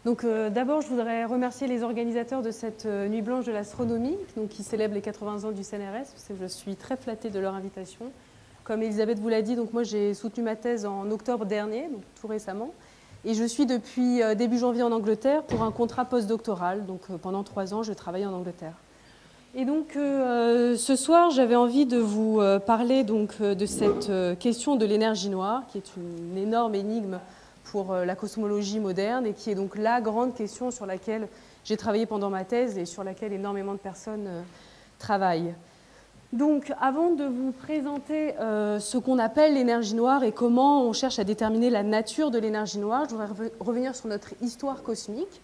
Donc d'abord, je voudrais remercier les organisateurs de cette Nuit blanche de l'astronomie, qui célèbre les 80 ans du CNRS. Je suis très flattée de leur invitation. Comme Elisabeth vous l'a dit, donc moi j'ai soutenu ma thèse en octobre dernier, donc tout récemment. Et je suis depuis début janvier en Angleterre pour un contrat postdoctoral. Donc pendant 3 ans, je travaille en Angleterre. Et donc ce soir, j'avais envie de vous parler donc, de cette question de l'énergie noire, qui est une énorme énigme pour la cosmologie moderne et qui est donc la grande question sur laquelle j'ai travaillé pendant ma thèse et sur laquelle énormément de personnes travaillent. Donc avant de vous présenter ce qu'on appelle l'énergie noire et comment on cherche à déterminer la nature de l'énergie noire, je voudrais revenir sur notre histoire cosmique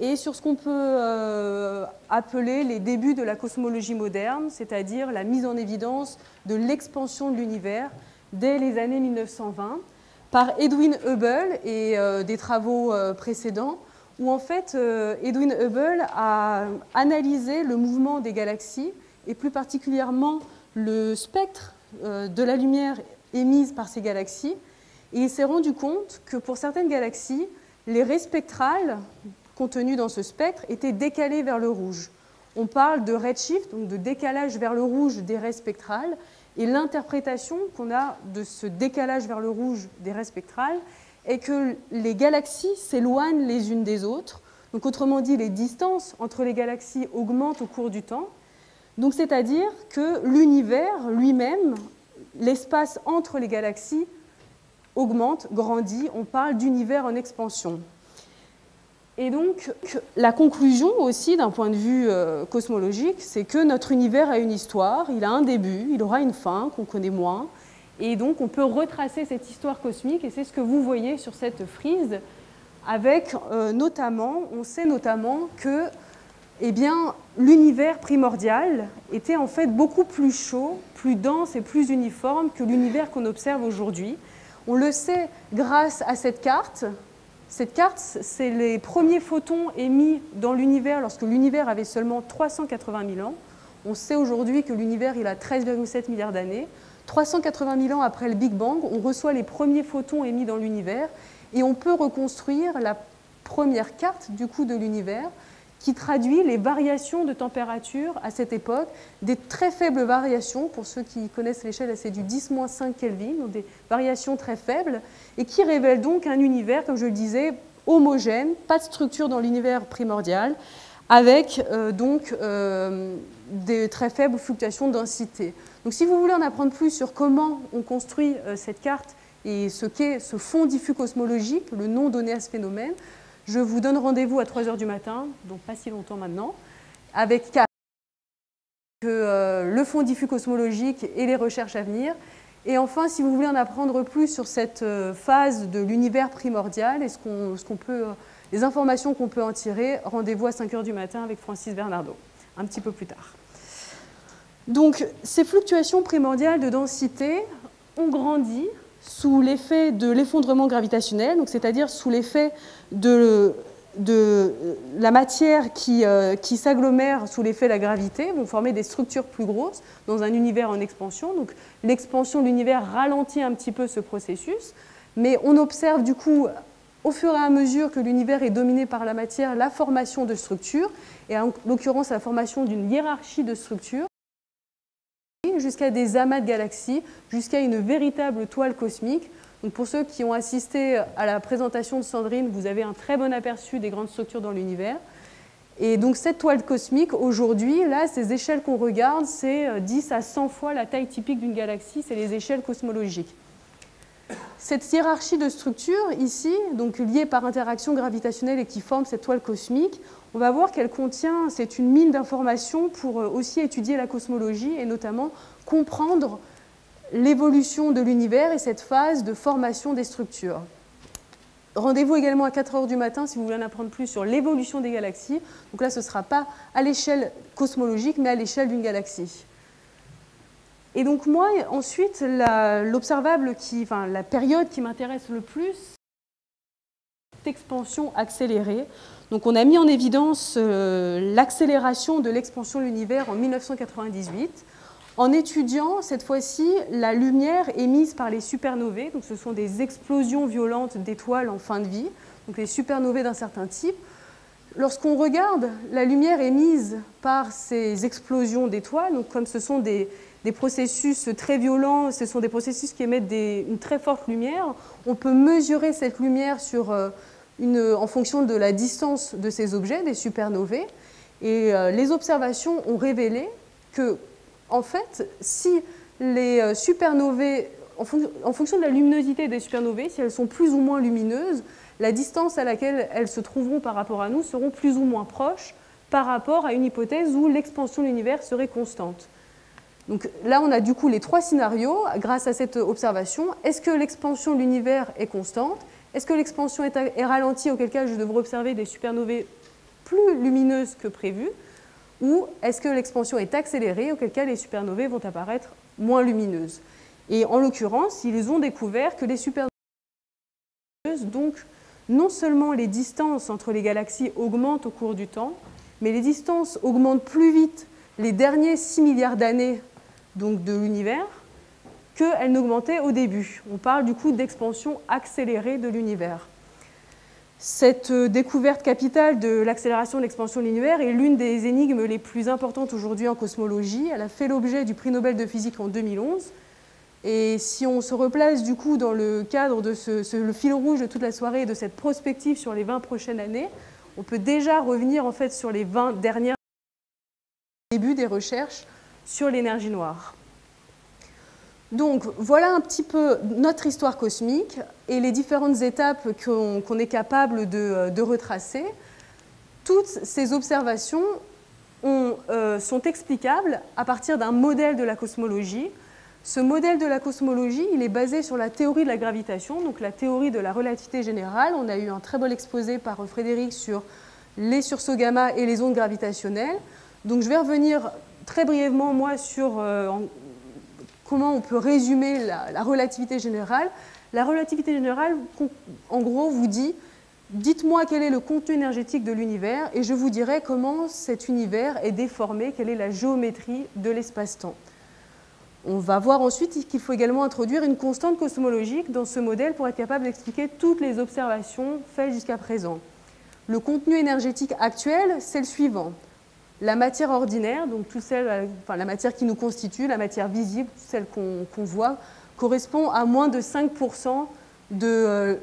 et sur ce qu'on peut appeler les débuts de la cosmologie moderne, c'est-à-dire la mise en évidence de l'expansion de l'univers dès les années 1920, par Edwin Hubble et des travaux précédents, où en fait Edwin Hubble a analysé le mouvement des galaxies et plus particulièrement le spectre de la lumière émise par ces galaxies. Et il s'est rendu compte que pour certaines galaxies, les raies spectrales contenues dans ce spectre étaient décalées vers le rouge. On parle de redshift, donc de décalage vers le rouge des raies spectrales, et l'interprétation qu'on a de ce décalage vers le rouge des raies spectrales est que les galaxies s'éloignent les unes des autres. Donc, autrement dit, les distances entre les galaxies augmentent au cours du temps. Donc, c'est-à-dire que l'univers lui-même, l'espace entre les galaxies, augmente, grandit. On parle d'univers en expansion. Et donc, la conclusion aussi, d'un point de vue cosmologique, c'est que notre univers a une histoire, il a un début, il aura une fin, qu'on connaît moins, et donc on peut retracer cette histoire cosmique, et c'est ce que vous voyez sur cette frise, avec notamment, on sait notamment que l'univers primordial était en fait beaucoup plus chaud, plus dense et plus uniforme que l'univers qu'on observe aujourd'hui. On le sait grâce à cette carte. Cette carte, c'est les premiers photons émis dans l'univers lorsque l'univers avait seulement 380 000 ans. On sait aujourd'hui que l'univers a 13,7 milliards d'années. 380 000 ans après le Big Bang, on reçoit les premiers photons émis dans l'univers et on peut reconstruire la première carte du coup de l'univers qui traduit les variations de température à cette époque, des très faibles variations, pour ceux qui connaissent l'échelle, c'est du 10-5 Kelvin, donc des variations très faibles, et qui révèlent donc un univers, comme je le disais, homogène, pas de structure dans l'univers primordial, avec des très faibles fluctuations de densité. Donc si vous voulez en apprendre plus sur comment on construit cette carte et ce qu'est ce fond diffus cosmologique, le nom donné à ce phénomène, je vous donne rendez-vous à 3 h du matin, donc pas si longtemps maintenant, avec le fond diffus cosmologique et les recherches à venir. Et enfin, si vous voulez en apprendre plus sur cette phase de l'univers primordial et les informations qu'on peut en tirer, rendez-vous à 5 h du matin avec Francis Bernardo, un petit peu plus tard. Donc, ces fluctuations primordiales de densité ont grandi sous l'effet de l'effondrement gravitationnel, c'est-à-dire sous l'effet de la matière qui s'agglomère sous l'effet de la gravité, vont former des structures plus grosses dans un univers en expansion. Donc l'expansion de l'univers ralentit un petit peu ce processus, mais on observe du coup, au fur et à mesure que l'univers est dominé par la matière, la formation de structures, et en l'occurrence la formation d'une hiérarchie de structures, jusqu'à des amas de galaxies, jusqu'à une véritable toile cosmique. Donc pour ceux qui ont assisté à la présentation de Sandrine, vous avez un très bon aperçu des grandes structures dans l'univers. Et donc cette toile cosmique, aujourd'hui, là, ces échelles qu'on regarde, c'est 10 à 100 fois la taille typique d'une galaxie, c'est les échelles cosmologiques. Cette hiérarchie de structures, ici, donc liée par interaction gravitationnelle et qui forme cette toile cosmique, on va voir qu'elle contient, c'est une mine d'informations pour aussi étudier la cosmologie et notamment comprendre l'évolution de l'univers et cette phase de formation des structures. Rendez-vous également à 4 h du matin si vous voulez en apprendre plus sur l'évolution des galaxies. Donc là, ce ne sera pas à l'échelle cosmologique, mais à l'échelle d'une galaxie. Et donc moi, ensuite, la période qui m'intéresse le plus, c'est l'expansion accélérée. Donc on a mis en évidence l'accélération de l'expansion de l'univers en 1998, en étudiant cette fois-ci la lumière émise par les supernovae. Donc ce sont des explosions violentes d'étoiles en fin de vie. donc les supernovae d'un certain type. Lorsqu'on regarde la lumière émise par ces explosions d'étoiles, donc comme ce sont des processus très violents, ce sont des processus qui émettent une très forte lumière, on peut mesurer cette lumière en fonction de la distance de ces objets, des supernovae. Et les observations ont révélé que, en fait, si les supernovae, en fonction de la luminosité des supernovae, si elles sont plus ou moins lumineuses, la distance à laquelle elles se trouveront par rapport à nous seront plus ou moins proches par rapport à une hypothèse où l'expansion de l'univers serait constante. Donc là, on a du coup les trois scénarios grâce à cette observation. Est-ce que l'expansion de l'univers est constante? Est-ce que l'expansion est ralentie, auquel cas je devrais observer des supernovae plus lumineuses que prévu? Ou est-ce que l'expansion est accélérée, auquel cas les supernovae vont apparaître moins lumineuses? Et en l'occurrence, ils ont découvert que les supernovae, donc non seulement les distances entre les galaxies augmentent au cours du temps, mais les distances augmentent plus vite les derniers 6 milliards d'années donc de l'univers qu'elles n'augmentaient au début. On parle du coup d'expansion accélérée de l'univers. Cette découverte capitale de l'accélération de l'expansion de l'univers est l'une des énigmes les plus importantes aujourd'hui en cosmologie. Elle a fait l'objet du prix Nobel de physique en 2011. Et si on se replace du coup dans le cadre de le fil rouge de toute la soirée et de cette prospective sur les 20 prochaines années, on peut déjà revenir en fait sur les 20 dernières débuts des recherches sur l'énergie noire. Donc voilà un petit peu notre histoire cosmique et les différentes étapes qu'on est capable de retracer. Toutes ces observations sont explicables à partir d'un modèle de la cosmologie. Ce modèle de la cosmologie, il est basé sur la théorie de la gravitation, donc la théorie de la relativité générale. On a eu un très beau exposé par Frédéric sur les sursauts gamma et les ondes gravitationnelles. Donc je vais revenir très brièvement, moi, sur comment on peut résumer la relativité générale. La relativité générale, en gros, vous dit, dites-moi quel est le contenu énergétique de l'univers et je vous dirai comment cet univers est déformé, quelle est la géométrie de l'espace-temps. On va voir ensuite qu'il faut également introduire une constante cosmologique dans ce modèle pour être capable d'expliquer toutes les observations faites jusqu'à présent. Le contenu énergétique actuel, c'est le suivant. La matière ordinaire, donc la matière qui nous constitue, la matière visible, celle qu'on voit, correspond à moins de 5% de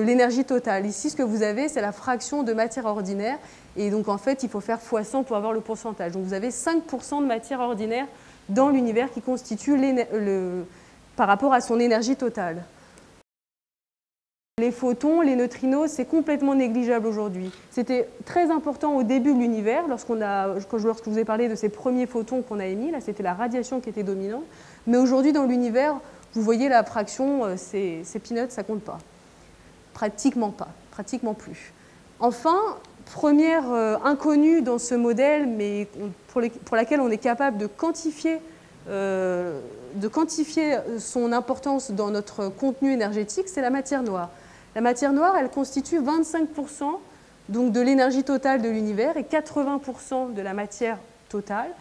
l'énergie totale. Ici, ce que vous avez, c'est la fraction de matière ordinaire. Et donc, en fait, il faut faire x100 pour avoir le pourcentage. Donc, vous avez 5% de matière ordinaire dans l'univers qui constitue par rapport à son énergie totale. Les photons, les neutrinos, c'est complètement négligeable aujourd'hui. C'était très important au début de l'univers, lorsque je vous ai parlé de ces premiers photons qu'on a émis, là c'était la radiation qui était dominante, mais aujourd'hui dans l'univers, vous voyez la fraction, c'est peanuts, ça compte pas. Pratiquement plus. Enfin, première inconnue dans ce modèle, mais pour laquelle on est capable de quantifier son importance dans notre contenu énergétique, c'est la matière noire. La matière noire, elle constitue 25% donc, de l'énergie totale de l'univers et 80% de la matière totale.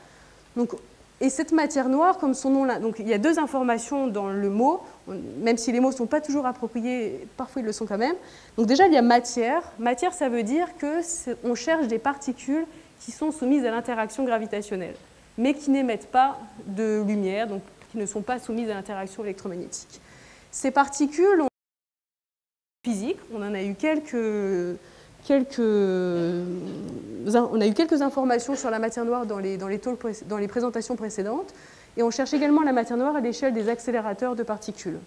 Donc, et cette matière noire, comme son nom l'indique, donc il y a deux informations dans le mot, même si les mots ne sont pas toujours appropriés, parfois ils le sont quand même. Donc déjà, il y a matière. Matière, ça veut dire qu'on cherche des particules qui sont soumises à l'interaction gravitationnelle, mais qui n'émettent pas de lumière, donc qui ne sont pas soumises à l'interaction électromagnétique. Ces particules, physique, on en a eu quelques informations sur la matière noire dans les présentations précédentes, et on cherche également la matière noire à l'échelle des accélérateurs de particules.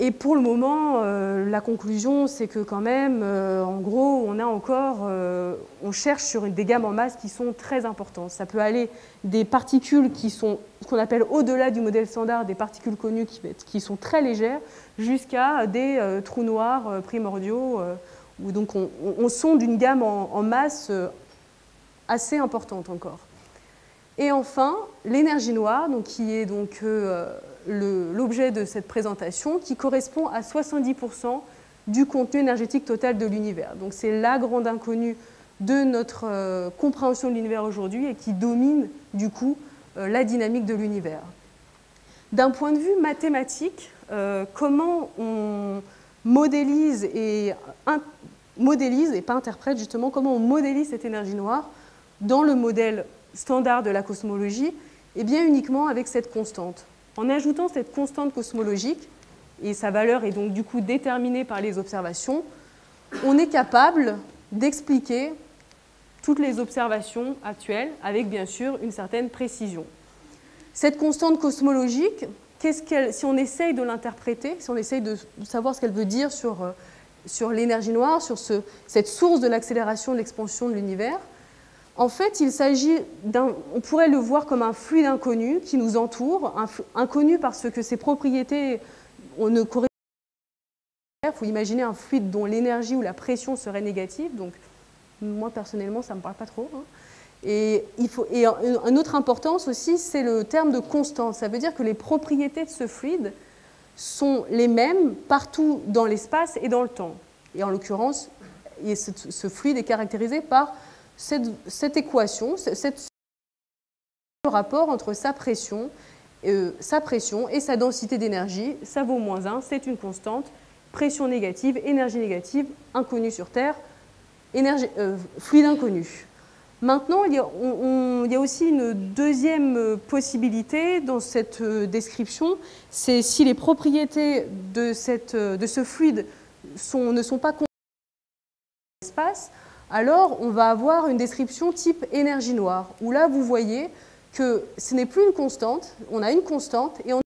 Et pour le moment, la conclusion, c'est que quand même, en gros, on cherche sur des gammes en masse qui sont très importantes. Ça peut aller des particules qui sont ce qu'on appelle au-delà du modèle standard, des particules connues qui sont très légères, jusqu'à des trous noirs primordiaux, où donc on sonde une gamme en masse assez importante encore. Et enfin, l'énergie noire, donc, qui est donc l'objet de cette présentation, qui correspond à 70% du contenu énergétique total de l'univers. Donc c'est la grande inconnue de notre compréhension de l'univers aujourd'hui et qui domine du coup la dynamique de l'univers. D'un point de vue mathématique, comment on modélise et pas interprète justement comment on modélise cette énergie noire dans le modèle standard de la cosmologie, et bien uniquement avec cette constante. En ajoutant cette constante cosmologique, et sa valeur est donc du coup déterminée par les observations, on est capable d'expliquer toutes les observations actuelles avec bien sûr une certaine précision. Cette constante cosmologique, si on essaye de l'interpréter, si on essaye de savoir ce qu'elle veut dire sur l'énergie noire, sur cette source de l'accélération de l'expansion de l'univers, en fait, il s'agit on pourrait le voir comme un fluide inconnu qui nous entoure, inconnu parce que ses propriétés ne correspondent pas. Il faut imaginer un fluide dont l'énergie ou la pression serait négative, donc moi personnellement ça ne me parle pas trop. Hein. Et une autre importance aussi, c'est le terme de constante. Ça veut dire que les propriétés de ce fluide sont les mêmes partout dans l'espace et dans le temps. Et en l'occurrence, ce fluide est caractérisé par cette équation, le rapport entre sa pression et sa densité d'énergie. Ça vaut -1, c'est une constante. Pression négative, énergie négative, inconnue sur Terre, fluide inconnu. Maintenant, il y a aussi une deuxième possibilité dans cette description, c'est si les propriétés de ce fluide ne sont pas constantes dans l'espace, alors on va avoir une description type énergie noire, où là vous voyez que ce n'est plus une constante, on a une constante et on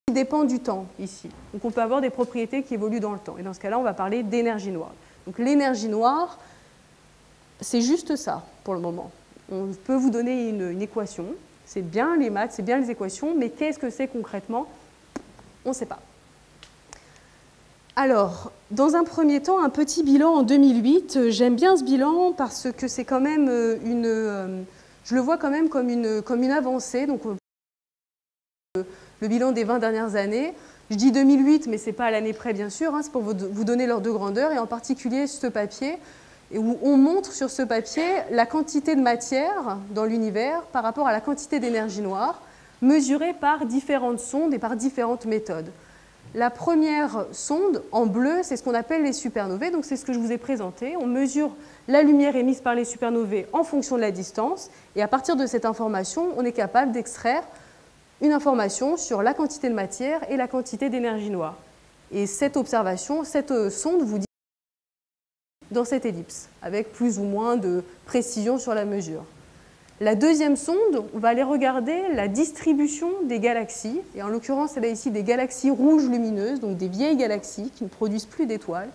qui dépend du temps ici. Donc on peut avoir des propriétés qui évoluent dans le temps. Et dans ce cas-là, on va parler d'énergie noire. Donc l'énergie noire, c'est juste ça pour le moment. On peut vous donner une équation. C'est bien les maths, c'est bien les équations, mais qu'est-ce que c'est concrètement? On ne sait pas. Alors, dans un premier temps, un petit bilan en 2008. J'aime bien ce bilan parce que c'est quand même je le vois quand même comme une avancée. Donc, le bilan des 20 dernières années. Je dis 2008, mais ce n'est pas à l'année près, bien sûr. Hein, c'est pour vous donner l'ordre de grandeur, et en particulier ce papier, où on montre sur ce papier la quantité de matière dans l'univers par rapport à la quantité d'énergie noire, mesurée par différentes sondes et par différentes méthodes. La première sonde, en bleu, c'est ce qu'on appelle les supernovae, donc c'est ce que je vous ai présenté. On mesure la lumière émise par les supernovae en fonction de la distance, et à partir de cette information, on est capable d'extraire une information sur la quantité de matière et la quantité d'énergie noire. Et cette observation, cette sonde vous dit dans cette ellipse, avec plus ou moins de précision sur la mesure. La deuxième sonde, on va aller regarder la distribution des galaxies, et en l'occurrence, elle a ici des galaxies rouges lumineuses, donc des vieilles galaxies qui ne produisent plus d'étoiles,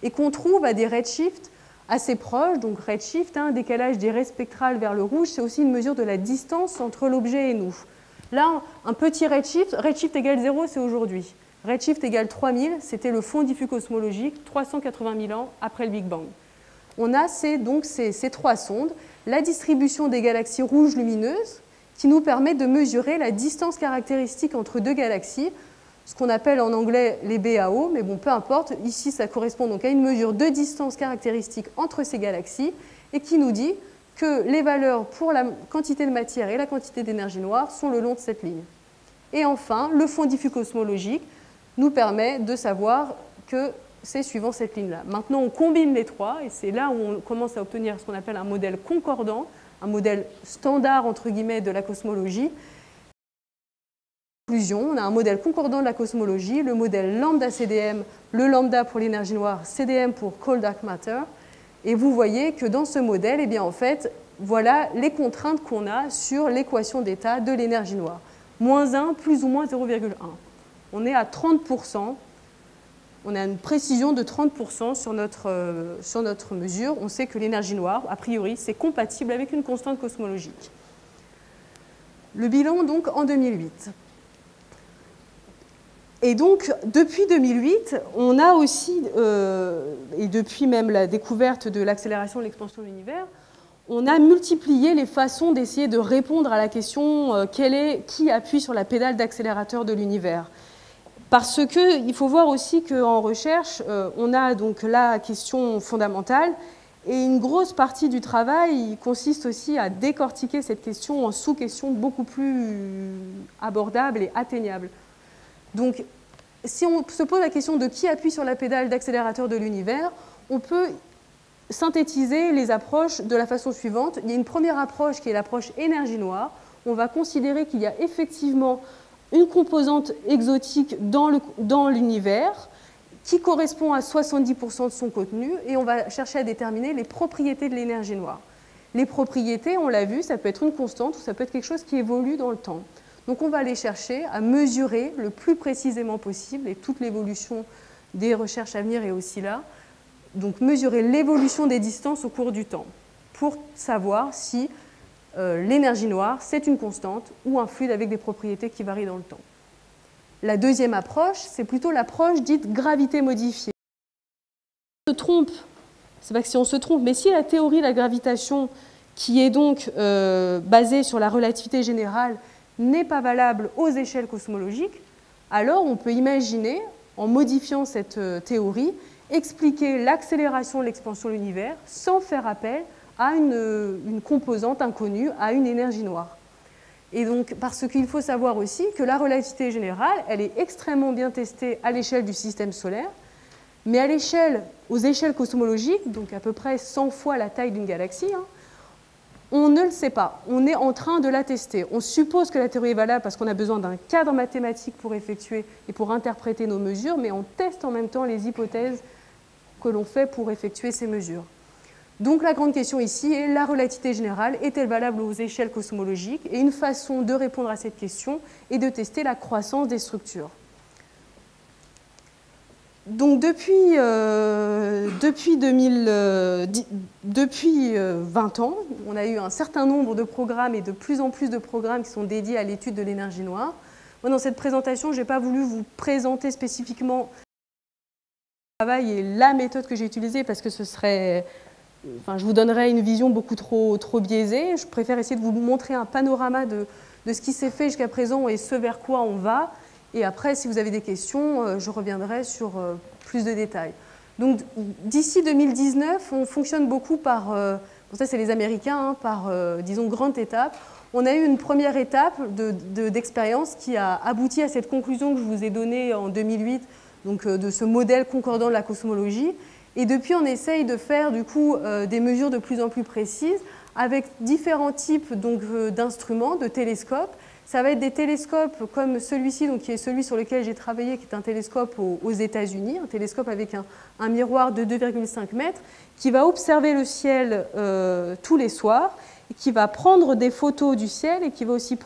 et qu'on trouve à des redshifts assez proches. Donc redshift, un décalage des raies spectrales vers le rouge, c'est aussi une mesure de la distance entre l'objet et nous. Là, un petit redshift égale 0, c'est aujourd'hui. Redshift égale 3000, c'était le fond diffus cosmologique, 380 000 ans après le Big Bang. On a donc ces trois sondes, la distribution des galaxies rouges lumineuses, qui nous permet de mesurer la distance caractéristique entre deux galaxies, ce qu'on appelle en anglais les BAO, mais bon, peu importe. Ici, ça correspond donc à une mesure de distance caractéristique entre ces galaxies, et qui nous dit que les valeurs pour la quantité de matière et la quantité d'énergie noire sont le long de cette ligne. Et enfin, le fond diffus cosmologique nous permet de savoir que c'est suivant cette ligne-là. Maintenant, on combine les trois, et c'est là où on commence à obtenir ce qu'on appelle un modèle concordant, un modèle standard, entre guillemets, de la cosmologie. En conclusion, on a un modèle concordant de la cosmologie, le modèle lambda CDM, le lambda pour l'énergie noire, CDM pour Cold Dark Matter. Et vous voyez que dans ce modèle, eh bien, en fait, voilà les contraintes qu'on a sur l'équation d'état de l'énergie noire. -1, plus ou moins 0,1. On est à 30%. On a une précision de 30% sur notre mesure. On sait que l'énergie noire, a priori, c'est compatible avec une constante cosmologique. Le bilan, donc, en 2008. Et donc, depuis 2008, on a aussi, et depuis même la découverte de l'accélération de l'expansion de l'univers, on a multiplié les façons d'essayer de répondre à la question qui appuie sur la pédale d'accélérateur de l'univers. Parce qu'il faut voir aussi qu'en recherche, on a donc la question fondamentale, et une grosse partie du travail consiste aussi à décortiquer cette question en sous-questions beaucoup plus abordables et atteignables. Donc, si on se pose la question de qui appuie sur la pédale d'accélérateur de l'univers, on peut synthétiser les approches de la façon suivante. Il y a une première approche qui est l'approche énergie noire. On va considérer qu'il y a effectivement une composante exotique dans l'univers qui correspond à 70% de son contenu, et on va chercher à déterminer les propriétés de l'énergie noire. Les propriétés, on l'a vu, ça peut être une constante ou ça peut être quelque chose qui évolue dans le temps. Donc on va aller chercher à mesurer le plus précisément possible, et toute l'évolution des recherches à venir est aussi là, donc mesurer l'évolution des distances au cours du temps pour savoir si l'énergie noire, c'est une constante ou un fluide avec des propriétés qui varient dans le temps. La deuxième approche, c'est plutôt l'approche dite gravité modifiée. Si on se trompe, c'est pas que si on se trompe, mais si la théorie de la gravitation, qui est donc basée sur la relativité générale, n'est pas valable aux échelles cosmologiques, alors on peut imaginer, en modifiant cette théorie, expliquer l'accélération de l'expansion de l'univers sans faire appel à une composante inconnue, à une énergie noire. Et donc, parce qu'il faut savoir aussi que la relativité générale, elle est extrêmement bien testée à l'échelle du système solaire, mais aux échelles cosmologiques, donc à peu près 100 fois la taille d'une galaxie, on ne le sait pas. On est en train de la tester. On suppose que la théorie est valable parce qu'on a besoin d'un cadre mathématique pour effectuer et pour interpréter nos mesures, mais on teste en même temps les hypothèses que l'on fait pour effectuer ces mesures. Donc la grande question ici est, la relativité générale est-elle valable aux échelles cosmologiques? Et une façon de répondre à cette question est de tester la croissance des structures. Donc depuis 20 ans, on a eu un certain nombre de programmes et de plus en plus de programmes qui sont dédiés à l'étude de l'énergie noire. Moi, dans cette présentation, je n'ai pas voulu vous présenter spécifiquement le travail et la méthode que j'ai utilisée parce que ce serait... Enfin, je vous donnerais une vision beaucoup trop biaisée. Je préfère essayer de vous montrer un panorama de ce qui s'est fait jusqu'à présent et ce vers quoi on va. Et après, si vous avez des questions, je reviendrai sur plus de détails. Donc, d'ici 2019, on fonctionne beaucoup par, bon, ça c'est les Américains, par, disons, grande étape. On a eu une première étape d'expérience qui a abouti à cette conclusion que je vous ai donnée en 2008, donc de ce modèle concordant de la cosmologie. Et depuis, on essaye de faire du coup des mesures de plus en plus précises avec différents types d'instruments, de télescopes. Ça va être des télescopes comme celui-ci, qui est celui sur lequel j'ai travaillé, qui est un télescope aux États-Unis, un télescope avec un miroir de 2,5 mètres, qui va observer le ciel tous les soirs, et qui va prendre des photos du ciel et qui va aussi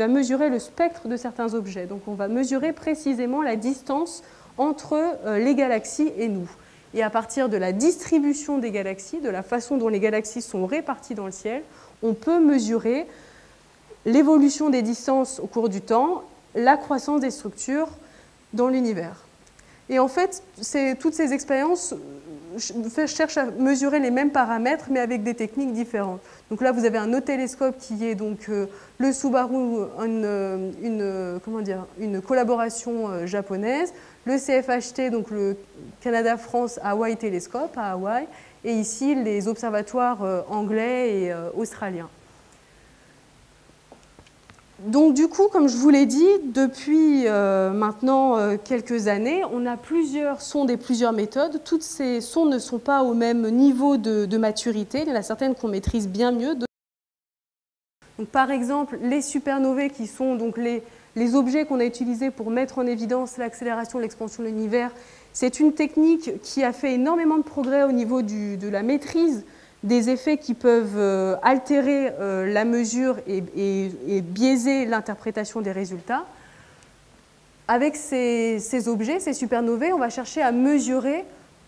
mesurer le spectre de certains objets. Donc on va mesurer précisément la distance entre les galaxies et nous. Et à partir de la distribution des galaxies, de la façon dont les galaxies sont réparties dans le ciel, on peut mesurer l'évolution des distances au cours du temps, la croissance des structures dans l'univers. Et en fait, toutes ces expériences cherchent à mesurer les mêmes paramètres, mais avec des techniques différentes. Donc là, vous avez un autre télescope qui est donc le Subaru, une collaboration japonaise, le CFHT, donc le Canada-France Hawaii Telescope à Hawaï, et ici les observatoires anglais et australiens. Donc du coup, comme je vous l'ai dit, depuis maintenant quelques années, on a plusieurs sondes et plusieurs méthodes. Toutes ces sondes ne sont pas au même niveau de maturité. Il y en a certaines qu'on maîtrise bien mieux. Donc, par exemple, les supernovae, qui sont donc les objets qu'on a utilisés pour mettre en évidence l'accélération de l'expansion de l'univers, c'est une technique qui a fait énormément de progrès au niveau de la maîtrise des effets qui peuvent altérer la mesure et biaiser l'interprétation des résultats. Avec ces objets, ces supernovae, on va chercher à mesurer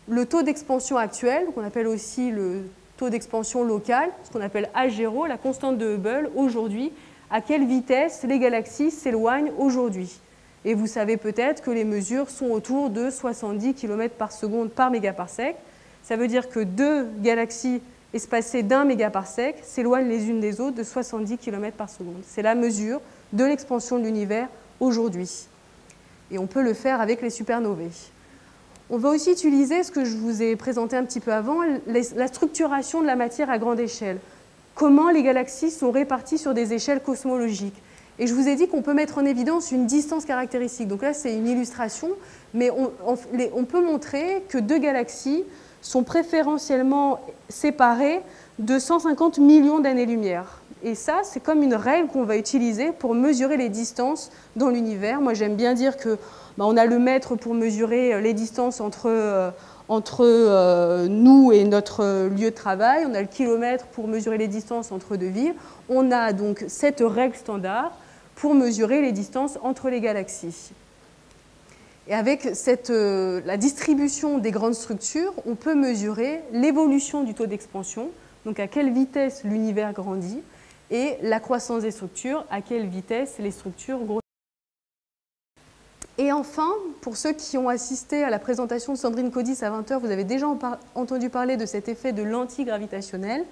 le taux d'expansion actuel, qu'on appelle aussi le taux d'expansion local, ce qu'on appelle H0, la constante de Hubble, aujourd'hui, à quelle vitesse les galaxies s'éloignent aujourd'hui. Et vous savez peut-être que les mesures sont autour de 70 km par seconde par mégaparsec. Ça veut dire que deux galaxies espacées d'1 mégaparsec s'éloignent les unes des autres de 70 km par seconde. C'est la mesure de l'expansion de l'univers aujourd'hui. Et on peut le faire avec les supernovae. On va aussi utiliser ce que je vous ai présenté un petit peu avant, la structuration de la matière à grande échelle. Comment les galaxies sont réparties sur des échelles cosmologiques. Et je vous ai dit qu'on peut mettre en évidence une distance caractéristique. Donc là, c'est une illustration, mais on peut montrer que deux galaxies sont préférentiellement séparées de 150 millions d'années-lumière. Et ça, c'est comme une règle qu'on va utiliser pour mesurer les distances dans l'univers. Moi, j'aime bien dire que on a le mètre pour mesurer les distances entre nous et notre lieu de travail. On a le kilomètre pour mesurer les distances entre deux villes. On a donc cette règle standard pour mesurer les distances entre les galaxies. Et avec la distribution des grandes structures, on peut mesurer l'évolution du taux d'expansion, donc à quelle vitesse l'univers grandit, et la croissance des structures, à quelle vitesse les structures grossissent. Et enfin, pour ceux qui ont assisté à la présentation de Sandrine Codis à 20h, vous avez déjà entendu parler de cet effet de lentille gravitationnelle.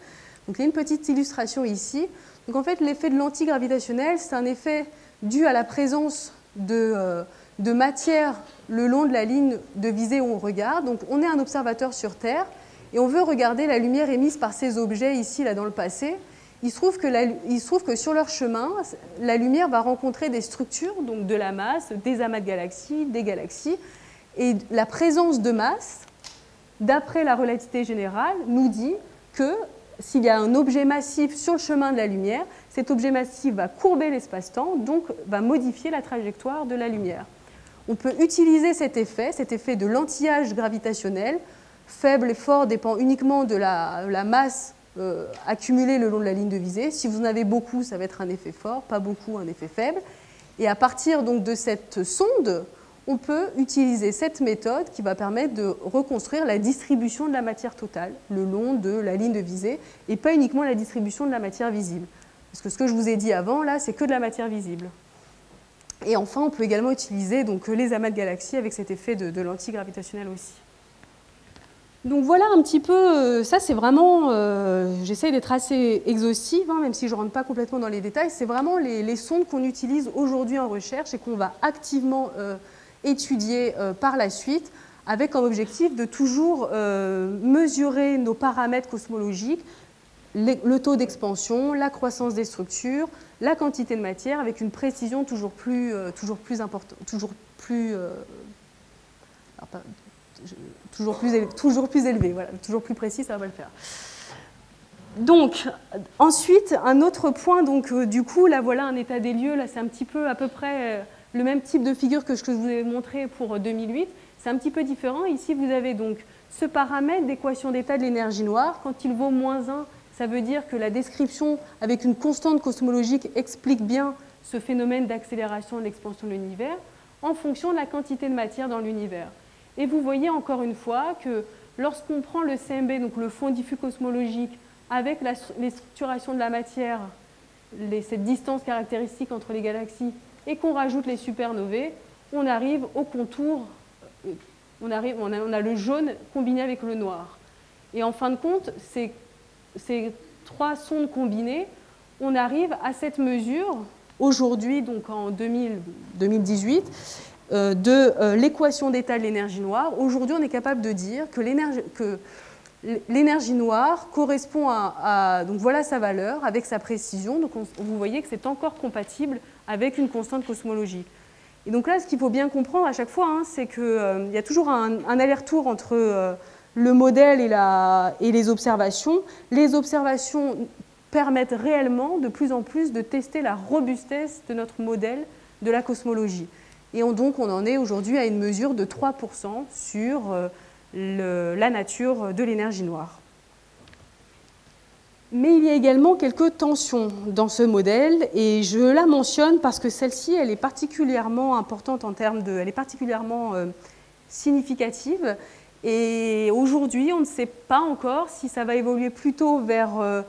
Donc, il y a une petite illustration ici. Donc, en fait, l'effet de lentille gravitationnelle, c'est un effet dû à la présence de matière le long de la ligne de visée où on regarde. Donc, on est un observateur sur Terre et on veut regarder la lumière émise par ces objets ici, là, dans le passé. Il se trouve que sur leur chemin, la lumière va rencontrer des structures, donc de la masse, des amas de galaxies, des galaxies. Et la présence de masse, d'après la relativité générale, nous dit que s'il y a un objet massif sur le chemin de la lumière, cet objet massif va courber l'espace-temps, donc va modifier la trajectoire de la lumière. On peut utiliser cet effet de lentillage gravitationnel. Faible et fort dépend uniquement de la masse accumulée le long de la ligne de visée. Si vous en avez beaucoup, ça va être un effet fort, pas beaucoup, un effet faible. Et à partir donc de cette sonde, on peut utiliser cette méthode qui va permettre de reconstruire la distribution de la matière totale le long de la ligne de visée et pas uniquement la distribution de la matière visible. Parce que ce que je vous ai dit avant, là, c'est que de la matière visible. Et enfin, on peut également utiliser donc, les amas de galaxies avec cet effet de lentille gravitationnelle aussi. Donc voilà un petit peu, ça c'est vraiment, j'essaye d'être assez exhaustive, même si je ne rentre pas complètement dans les détails, c'est vraiment les sondes qu'on utilise aujourd'hui en recherche et qu'on va activement étudier par la suite, avec comme objectif de toujours mesurer nos paramètres cosmologiques, le taux d'expansion, la croissance des structures, la quantité de matière, avec une précision toujours plus importante, toujours plus élevée, voilà, toujours plus précis, ça va pas le faire. Donc, ensuite, un autre point, donc, du coup, là, voilà un état des lieux, là, c'est un petit peu, à peu près, le même type de figure que ce que je vous ai montré pour 2008, c'est un petit peu différent. Ici, vous avez donc ce paramètre d'équation d'état de l'énergie noire. Quand il vaut -1, ça veut dire que la description avec une constante cosmologique explique bien ce phénomène d'accélération de l'expansion de l'univers en fonction de la quantité de matière dans l'univers. Et vous voyez encore une fois que lorsqu'on prend le CMB, donc le fond diffus cosmologique, avec les structurations de la matière, cette distance caractéristique entre les galaxies, et qu'on rajoute les supernovae, on arrive au contour, on a le jaune combiné avec le noir. Et en fin de compte, ces trois sondes combinées, on arrive à cette mesure, aujourd'hui, donc en 2018, de l'équation d'état de l'énergie noire. Aujourd'hui, on est capable de dire que l'énergie noire correspond donc voilà sa valeur avec sa précision. Donc vous voyez que c'est encore compatible avec une constante cosmologique. Et donc là, ce qu'il faut bien comprendre à chaque fois, c'est qu'il y a toujours un aller-retour entre le modèle et les observations. Les observations permettent réellement de plus en plus de tester la robustesse de notre modèle de la cosmologie. Et donc on en est aujourd'hui à une mesure de 3% sur la nature de l'énergie noire. Mais il y a également quelques tensions dans ce modèle, et je la mentionne parce que celle-ci, elle est particulièrement importante en termes de... Elle est particulièrement significative, et aujourd'hui, on ne sait pas encore si ça va évoluer plutôt vers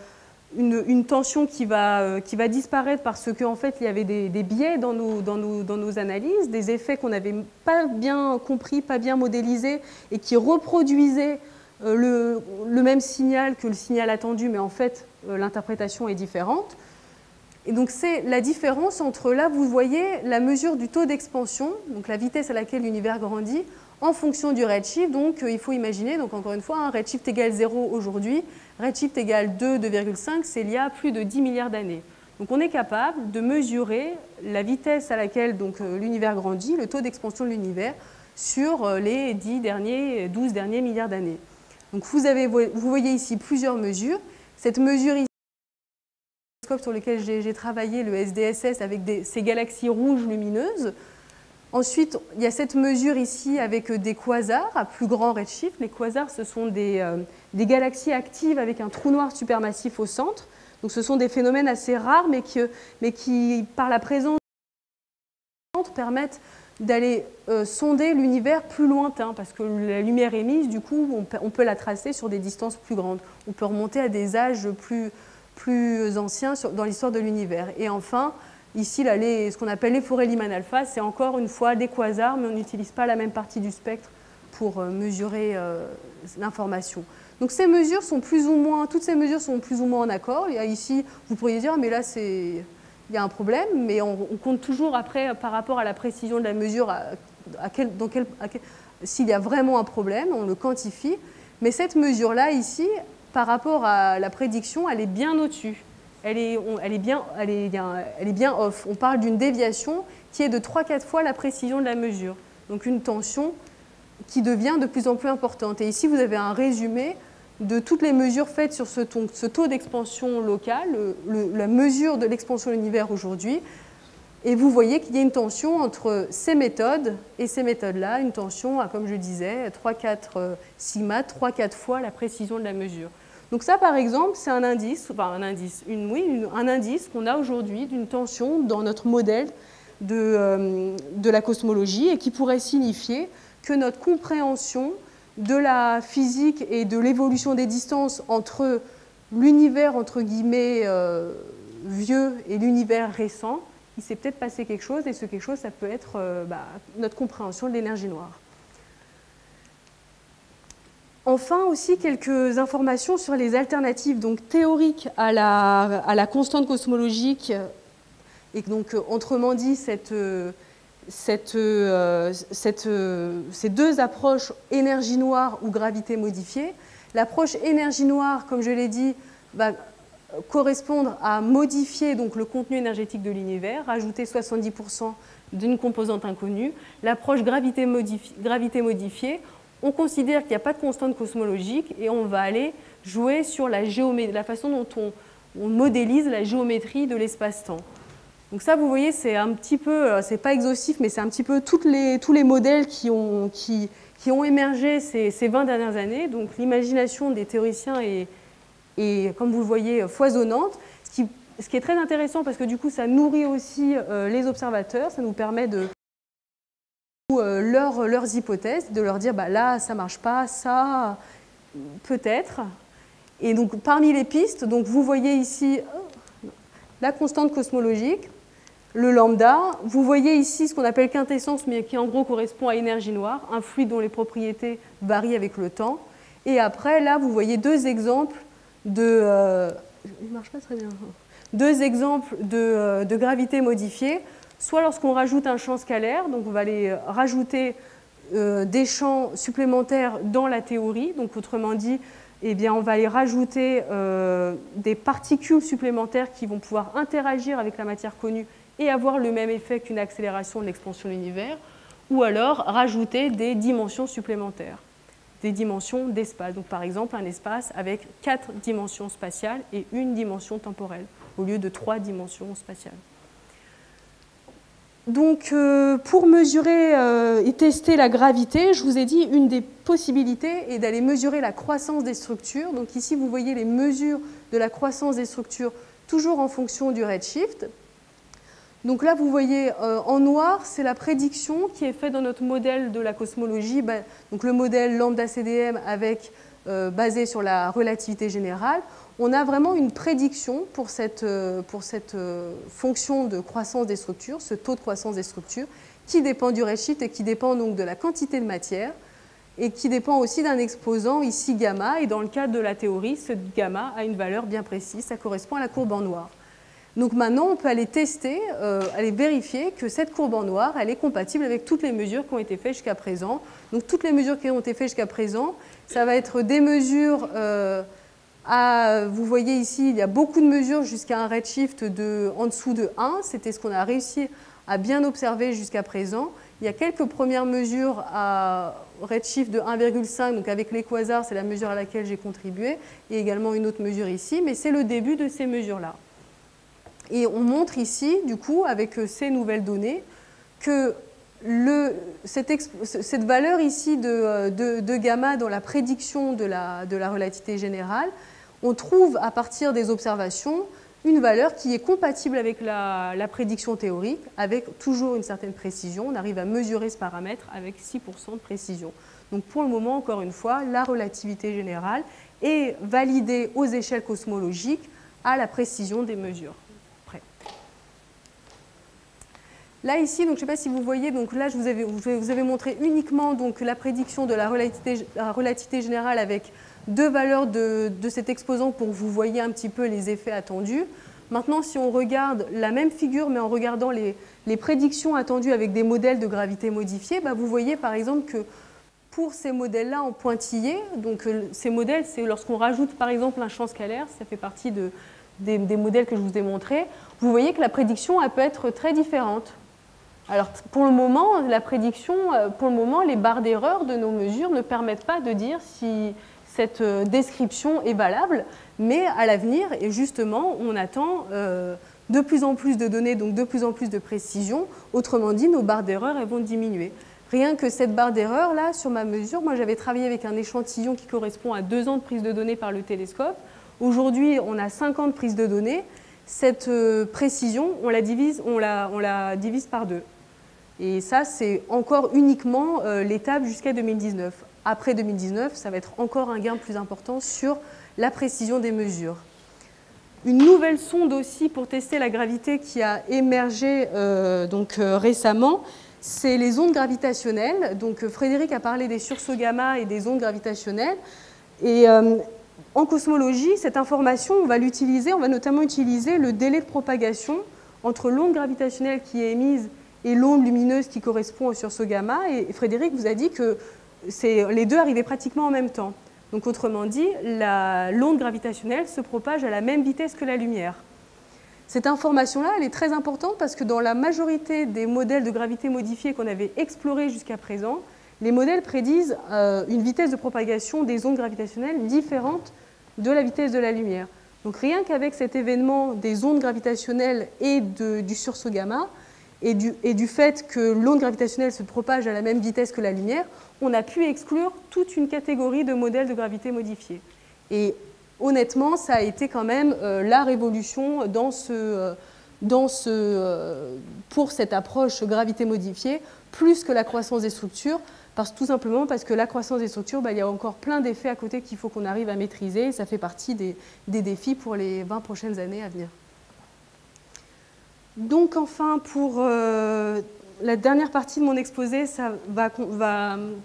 une tension qui va disparaître parce qu'en fait, il y avait des biais dans nos analyses, des effets qu'on n'avait pas bien compris, pas bien modélisés, et qui reproduisaient le même signal que le signal attendu, mais en fait, l'interprétation est différente. Et donc, c'est la différence entre, là, vous voyez la mesure du taux d'expansion, donc la vitesse à laquelle l'univers grandit, en fonction du redshift. Donc, il faut imaginer, donc encore une fois, un redshift égale 0 aujourd'hui, redshift égale 2, 2,5, c'est il y a plus de 10 milliards d'années. Donc on est capable de mesurer la vitesse à laquelle l'univers grandit, le taux d'expansion de l'univers, sur les 12 derniers milliards d'années. Donc vous voyez ici plusieurs mesures. Cette mesure ici, sur lequel j'ai travaillé, le SDSS, avec ces galaxies rouges lumineuses. Ensuite, il y a cette mesure ici avec des quasars à plus grand redshift. Les quasars, ce sont des galaxies actives avec un trou noir supermassif au centre. Donc ce sont des phénomènes assez rares, mais qui par la présence permettent d'aller sonder l'univers plus lointain, parce que la lumière émise, du coup, on peut la tracer sur des distances plus grandes. On peut remonter à des âges plus anciens dans l'histoire de l'univers. Et enfin, ici, là, ce qu'on appelle les forêts Lyman alpha, c'est encore une fois des quasars, mais on n'utilise pas la même partie du spectre pour mesurer l'information. Donc ces mesures sont toutes ces mesures sont plus ou moins en accord. Il y a ici, vous pourriez dire, mais là, il y a un problème, mais on compte toujours après, par rapport à la précision de la mesure, s'il y a vraiment un problème, on le quantifie. Mais cette mesure-là, ici, par rapport à la prédiction, elle est bien au-dessus. Elle est bien off. On parle d'une déviation qui est de 3-4 fois la précision de la mesure. Donc une tension qui devient de plus en plus importante. Et ici, vous avez un résumé de toutes les mesures faites sur ce taux d'expansion local, la mesure de l'expansion de l'univers aujourd'hui. Et vous voyez qu'il y a une tension entre ces méthodes et ces méthodes-là, une tension à, comme je disais, 3-4 sigma, 3-4 fois la précision de la mesure. Donc ça, par exemple, c'est un indice qu'on a aujourd'hui d'une tension dans notre modèle de la cosmologie et qui pourrait signifier que notre compréhension de la physique et de l'évolution des distances entre l'univers, entre guillemets, vieux et l'univers récent, il s'est peut-être passé quelque chose, et ce quelque chose, ça peut être notre compréhension de l'énergie noire. Enfin, aussi quelques informations sur les alternatives théoriques à la constante cosmologique, et donc, autrement dit, ces deux approches énergie noire ou gravité modifiée. L'approche énergie noire, comme je l'ai dit, va correspondre à modifier le contenu énergétique de l'univers, rajouter 70% d'une composante inconnue. L'approche gravité modifiée, on considère qu'il n'y a pas de constante cosmologique et on va aller jouer sur la façon dont on modélise la géométrie de l'espace-temps. Donc ça, vous voyez, c'est un petit peu, c'est pas exhaustif, mais c'est un petit peu tous les modèles qui ont émergé ces 20 dernières années. Donc l'imagination des théoriciens est, comme vous le voyez, foisonnante. Ce qui est très intéressant parce que du coup, ça nourrit aussi les observateurs, ça nous permet de leurs hypothèses, de leur dire là, ça marche pas, ça, peut-être. Et donc parmi les pistes, vous voyez ici la constante cosmologique, le lambda. Vous voyez ici ce qu'on appelle quintessence, mais qui en gros correspond à énergie noire, un fluide dont les propriétés varient avec le temps. Et après, là, vous voyez deux exemples de gravité modifiée, soit lorsqu'on rajoute un champ scalaire, donc on va aller rajouter des champs supplémentaires dans la théorie, donc autrement dit, on va aller rajouter des particules supplémentaires qui vont pouvoir interagir avec la matière connue et avoir le même effet qu'une accélération de l'expansion de l'univers, ou alors rajouter des dimensions supplémentaires, des dimensions d'espace. Donc par exemple, un espace avec 4 dimensions spatiales et une dimension temporelle, au lieu de 3 dimensions spatiales. Donc, pour mesurer et tester la gravité, je vous ai dit, une des possibilités est d'aller mesurer la croissance des structures. Donc ici, vous voyez les mesures de la croissance des structures, toujours en fonction du redshift. Donc là, vous voyez en noir, c'est la prédiction qui est faite dans notre modèle de la cosmologie, donc le modèle lambda CDM basé sur la relativité générale. On a vraiment une prédiction pour cette fonction de croissance des structures, ce taux de croissance des structures, qui dépend du redshift et qui dépend donc de la quantité de matière et qui dépend aussi d'un exposant, ici gamma. Et dans le cadre de la théorie, ce gamma a une valeur bien précise, ça correspond à la courbe en noir. Donc maintenant, on peut aller tester, aller vérifier que cette courbe en noir, elle est compatible avec toutes les mesures qui ont été faites jusqu'à présent. Donc toutes les mesures qui ont été faites jusqu'à présent, ça va être des mesures vous voyez ici, il y a beaucoup de mesures jusqu'à un redshift en dessous de 1. C'était ce qu'on a réussi à bien observer jusqu'à présent. Il y a quelques premières mesures à redshift de 1,5, donc avec les quasars, c'est la mesure à laquelle j'ai contribué, et également une autre mesure ici, mais c'est le début de ces mesures-là. Et on montre ici, du coup, avec ces nouvelles données, que cette valeur ici de gamma dans la prédiction de la relativité générale, on trouve à partir des observations une valeur qui est compatible avec la prédiction théorique, avec toujours une certaine précision. On arrive à mesurer ce paramètre avec 6% de précision. Donc pour le moment, encore une fois, la relativité générale est validée aux échelles cosmologiques à la précision des mesures. Là, ici, donc, je ne sais pas si vous voyez, donc là, je vous avais montré uniquement donc, la prédiction de la relativité générale avec deux valeurs de cet exposant pour que vous voyez un petit peu les effets attendus. Maintenant, si on regarde la même figure, mais en regardant les prédictions attendues avec des modèles de gravité modifiés, bah, vous voyez par exemple que pour ces modèles-là en pointillé, donc ces modèles, c'est lorsqu'on rajoute par exemple un champ scalaire, ça fait partie des modèles que je vous ai montrés, vous voyez que la prédiction elle peut être très différente. Alors pour le moment, la prédiction, les barres d'erreur de nos mesures ne permettent pas de dire si cette description est valable, mais à l'avenir, et justement, on attend de plus en plus de données, donc de plus en plus de précision. Autrement dit, nos barres d'erreur vont diminuer. Rien que cette barre d'erreur, là, sur ma mesure, moi j'avais travaillé avec un échantillon qui correspond à 2 ans de prise de données par le télescope. Aujourd'hui, on a 5 ans de prise de données. Cette précision, on la divise par 2. Et ça, c'est encore uniquement l'étape jusqu'à 2019. Après 2019, ça va être encore un gain plus important sur la précision des mesures. Une nouvelle sonde aussi pour tester la gravité qui a émergé récemment, c'est les ondes gravitationnelles. Donc Frédéric a parlé des sursauts gamma et des ondes gravitationnelles. Et en cosmologie, cette information, on va notamment utiliser le délai de propagation entre l'onde gravitationnelle qui est émise et l'onde lumineuse qui correspond au sursaut gamma. Et Frédéric vous a dit que les deux arrivaient pratiquement en même temps. Donc autrement dit, l'onde gravitationnelle se propage à la même vitesse que la lumière. Cette information-là, elle est très importante parce que dans la majorité des modèles de gravité modifiés qu'on avait explorés jusqu'à présent, les modèles prédisent une vitesse de propagation des ondes gravitationnelles différente de la vitesse de la lumière. Donc rien qu'avec cet événement des ondes gravitationnelles et du sursaut gamma, et du fait que l'onde gravitationnelle se propage à la même vitesse que la lumière, on a pu exclure toute une catégorie de modèles de gravité modifiés. Et honnêtement, ça a été quand même la révolution pour cette approche gravité modifiée, plus que la croissance des structures, tout simplement parce que la croissance des structures, il y a encore plein d'effets à côté qu'il faut qu'on arrive à maîtriser, et ça fait partie des défis pour les 20 prochaines années à venir. Donc enfin, pour la dernière partie de mon exposé, ça va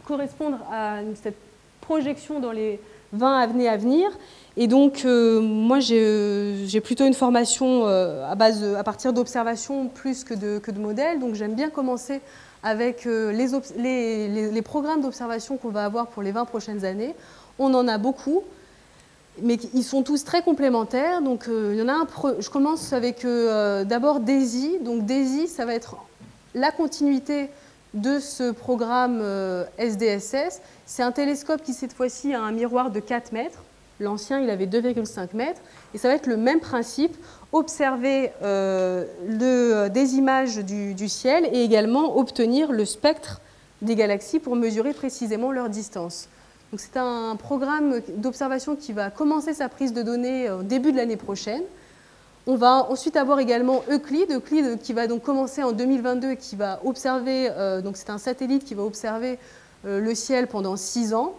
correspondre à cette projection dans les 20 années à venir. Et donc, moi, j'ai plutôt une formation à partir d'observations plus que de modèles. Donc, j'aime bien commencer avec les programmes d'observation qu'on va avoir pour les 20 prochaines années. On en a beaucoup, mais ils sont tous très complémentaires. Donc, il y en a un. Je commence avec d'abord DESI. Donc, DESI, ça va être la continuité de ce programme SDSS. C'est un télescope qui, cette fois-ci, a un miroir de 4 mètres. L'ancien, il avait 2,5 mètres. Et ça va être le même principe, observer des images du ciel et également obtenir le spectre des galaxies pour mesurer précisément leur distance. Donc, c'est un programme d'observation qui va commencer sa prise de données au début de l'année prochaine. On va ensuite avoir également Euclide qui va donc commencer en 2022 et qui va observer, donc c'est un satellite qui va observer le ciel pendant 6 ans.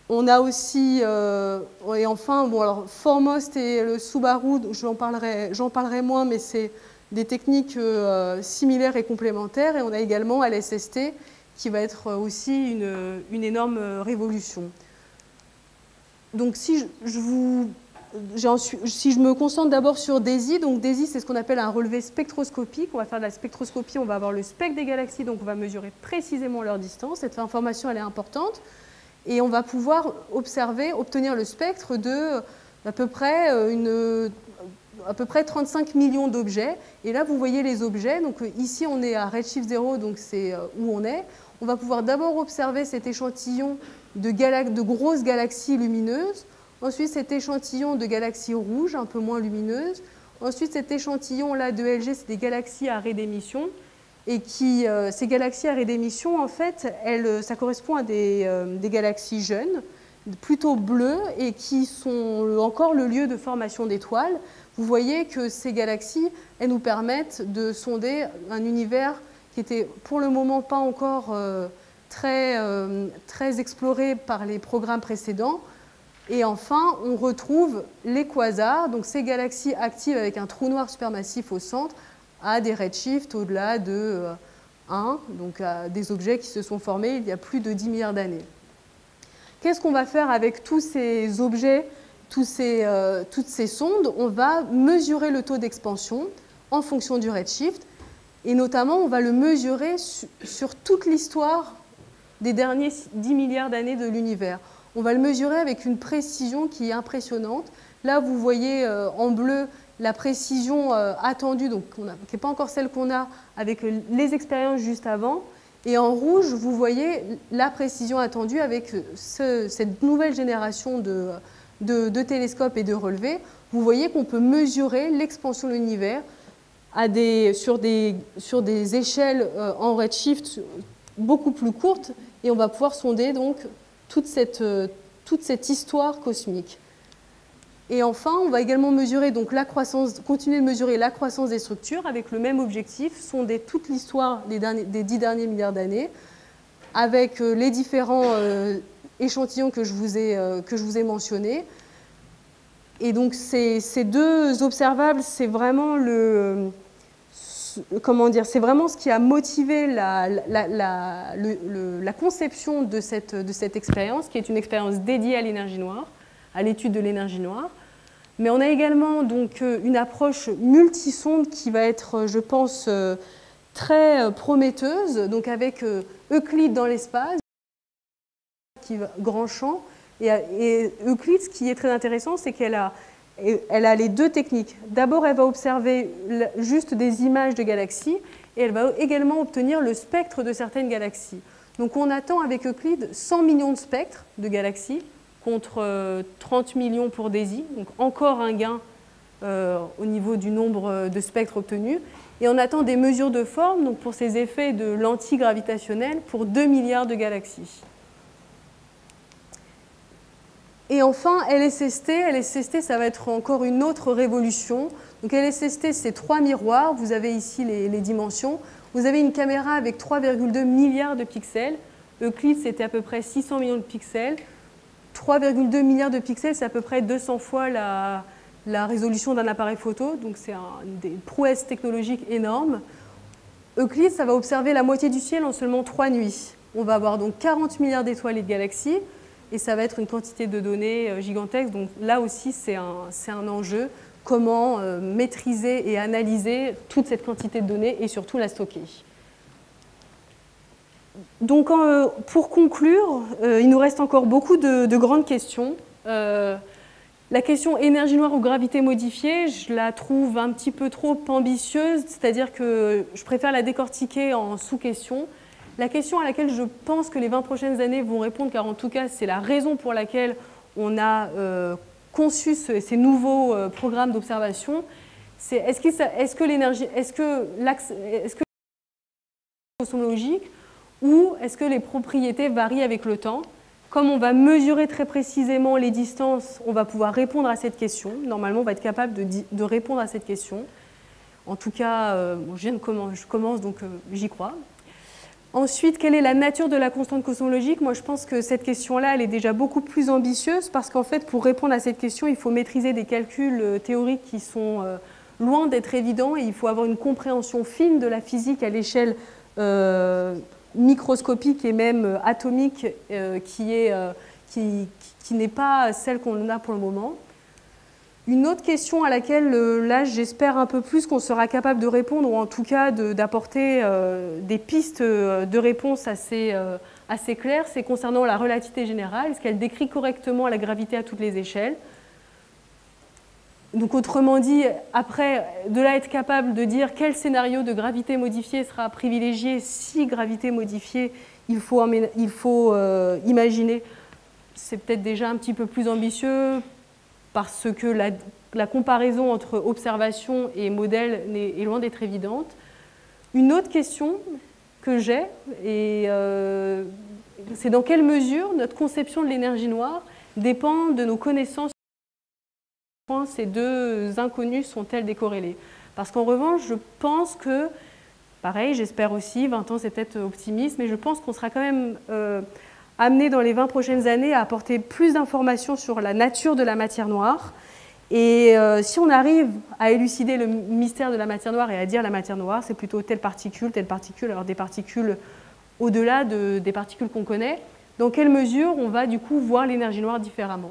On a aussi, et enfin, alors Foremost et le Subaru, j'en parlerai moins, mais c'est des techniques similaires et complémentaires. Et on a également LSST qui va être aussi une énorme révolution. Donc si je me concentre d'abord sur DESI, donc DESI c'est ce qu'on appelle un relevé spectroscopique. On va faire de la spectroscopie, on va avoir le spectre des galaxies, donc on va mesurer précisément leur distance. Cette information elle est importante. Et on va pouvoir obtenir le spectre à peu près 35 millions d'objets. Et là, vous voyez les objets. Donc ici, on est à Redshift 0, donc c'est où on est. On va pouvoir d'abord observer cet échantillon de grosses galaxies lumineuses. Ensuite, cet échantillon de galaxies rouges, un peu moins lumineuses. Ensuite, cet échantillon-là de LG, c'est des galaxies à arrêt d'émission. Et ces galaxies à arrêt d'émission, en fait, ça correspond à des galaxies jeunes, plutôt bleues, et qui sont encore le lieu de formation d'étoiles. Vous voyez que ces galaxies, elles nous permettent de sonder un univers qui était pour le moment pas encore très exploré par les programmes précédents. Et enfin, on retrouve les quasars, donc ces galaxies actives avec un trou noir supermassif au centre, à des redshifts au-delà de 1, donc à des objets qui se sont formés il y a plus de 10 milliards d'années. Qu'est-ce qu'on va faire avec tous ces objets, toutes ces sondes? On va mesurer le taux d'expansion en fonction du redshift, et notamment on va le mesurer sur toute l'histoire des derniers 10 milliards d'années de l'univers. On va le mesurer avec une précision qui est impressionnante. Là, vous voyez en bleu la précision attendue, donc qui n'est pas encore celle qu'on a avec les expériences juste avant. Et en rouge, vous voyez la précision attendue avec cette nouvelle génération de télescopes et de relevés. Vous voyez qu'on peut mesurer l'expansion de l'univers sur des échelles en redshift beaucoup plus courtes, et on va pouvoir sonder donc toute cette histoire cosmique. Et enfin, on va également mesurer donc continuer de mesurer la croissance des structures avec le même objectif, sonder toute l'histoire des 10 derniers milliards d'années, avec les différents échantillons que je vous ai mentionnés. Et donc ces deux observables, c'est vraiment c'est vraiment ce qui a motivé la conception de cette expérience, qui est une expérience dédiée à l'énergie noire, à l'étude de l'énergie noire. Mais on a également donc une approche multisonde qui va être, je pense, très prometteuse, donc avec Euclide dans l'espace, grand champ. Et Euclide, ce qui est très intéressant, c'est qu'elle a les deux techniques. D'abord, elle va observer juste des images de galaxies, et elle va également obtenir le spectre de certaines galaxies. Donc on attend avec Euclide 100 millions de spectres de galaxies, contre 30 millions pour DAISY, donc encore un gain au niveau du nombre de spectres obtenus. Et on attend des mesures de forme, donc pour ces effets de lentilles gravitationnelles, pour 2 milliards de galaxies. Et enfin, LSST. LSST, ça va être encore une autre révolution. Donc LSST, c'est 3 miroirs. Vous avez ici les dimensions. Vous avez une caméra avec 3,2 milliards de pixels. Euclide, c'était à peu près 600 millions de pixels. 3,2 milliards de pixels, c'est à peu près 200 fois la résolution d'un appareil photo. Donc c'est des prouesses technologiques énormes. Euclide, ça va observer la moitié du ciel en seulement 3 nuits. On va avoir donc 40 milliards d'étoiles et de galaxies. Et ça va être une quantité de données gigantesque. Donc là aussi, c'est un enjeu. Comment maîtriser et analyser toute cette quantité de données et surtout la stocker. Donc pour conclure, il nous reste encore beaucoup de grandes questions. La question énergie noire ou gravité modifiée, je la trouve un petit peu trop ambitieuse, c'est-à-dire que je préfère la décortiquer en sous-questions. La question à laquelle je pense que les 20 prochaines années vont répondre, car en tout cas c'est la raison pour laquelle on a conçu ces nouveaux programmes d'observation, c'est est-ce que l'énergie, est-ce que cosmologique, ou est-ce que les propriétés varient avec le temps? Comme on va mesurer très précisément les distances, on va pouvoir répondre à cette question. Normalement, on va être capable de répondre à cette question. En tout cas, je commence, donc j'y crois. Ensuite, quelle est la nature de la constante cosmologique? Moi, je pense que cette question-là, elle est déjà beaucoup plus ambitieuse parce qu'en fait, pour répondre à cette question, il faut maîtriser des calculs théoriques qui sont loin d'être évidents et il faut avoir une compréhension fine de la physique à l'échelle microscopique et même atomique qui n'est pas celle qu'on a pour le moment. Une autre question à laquelle, là, j'espère un peu plus qu'on sera capable de répondre, ou en tout cas d'apporter des pistes de réponse assez claires, c'est concernant la relativité générale. Est-ce qu'elle décrit correctement la gravité à toutes les échelles? Donc autrement dit, après, de là être capable de dire quel scénario de gravité modifiée sera privilégié, si gravité modifiée il faut imaginer, c'est peut-être déjà un petit peu plus ambitieux parce que la comparaison entre observation et modèle est loin d'être évidente. Une autre question que j'ai, c'est dans quelle mesure notre conception de l'énergie noire dépend de nos connaissances. Ces deux inconnus sont-elles décorrélées? Parce qu'en revanche, je pense que, pareil, j'espère aussi, 20 ans c'est peut-être optimiste, mais je pense qu'on sera quand même amené dans les 20 prochaines années à apporter plus d'informations sur la nature de la matière noire. Et si on arrive à élucider le mystère de la matière noire et à dire la matière noire, c'est plutôt telle particule, alors des particules au-delà des particules qu'on connaît, dans quelle mesure on va du coup voir l'énergie noire différemment?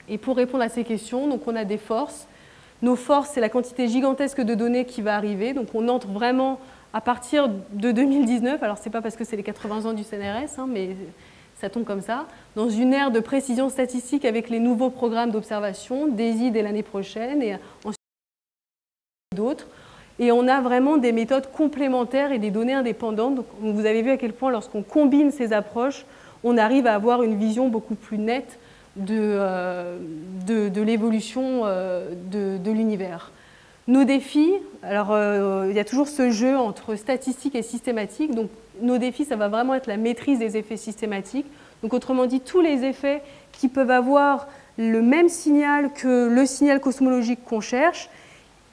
Et pour répondre à ces questions, donc on a des forces. Nos forces, c'est la quantité gigantesque de données qui va arriver. Donc on entre vraiment à partir de 2019, alors ce n'est pas parce que c'est les 80 ans du CNRS, hein, mais ça tombe comme ça, dans une ère de précision statistique avec les nouveaux programmes d'observation, DESI dès l'année prochaine et ensuite d'autres. Et on a vraiment des méthodes complémentaires et des données indépendantes. Donc vous avez vu à quel point lorsqu'on combine ces approches, on arrive à avoir une vision beaucoup plus nette de l'évolution de l'univers. Nos défis, alors il y a toujours ce jeu entre statistique et systématique, donc nos défis, ça va vraiment être la maîtrise des effets systématiques, donc autrement dit, tous les effets qui peuvent avoir le même signal que le signal cosmologique qu'on cherche,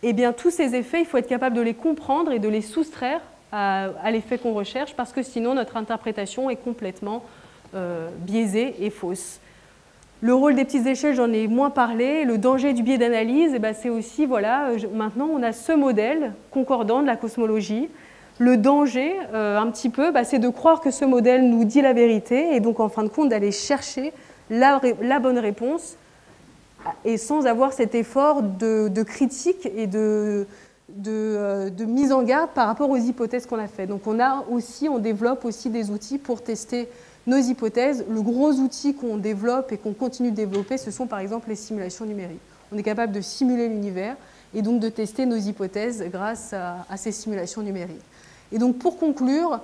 eh bien tous ces effets, il faut être capable de les comprendre et de les soustraire à l'effet qu'on recherche, parce que sinon notre interprétation est complètement biaisée et fausse. Le rôle des petites échelles, j'en ai moins parlé. Le danger du biais d'analyse, eh ben, c'est aussi, voilà, maintenant on a ce modèle concordant de la cosmologie. Le danger, un petit peu, bah, c'est de croire que ce modèle nous dit la vérité et donc en fin de compte d'aller chercher la bonne réponse et sans avoir cet effort de critique et de mise en garde par rapport aux hypothèses qu'on a faites. Donc on développe aussi des outils pour tester nos hypothèses. Le gros outil qu'on développe et qu'on continue de développer, ce sont par exemple les simulations numériques. On est capable de simuler l'univers et donc de tester nos hypothèses grâce à ces simulations numériques. Et donc pour conclure,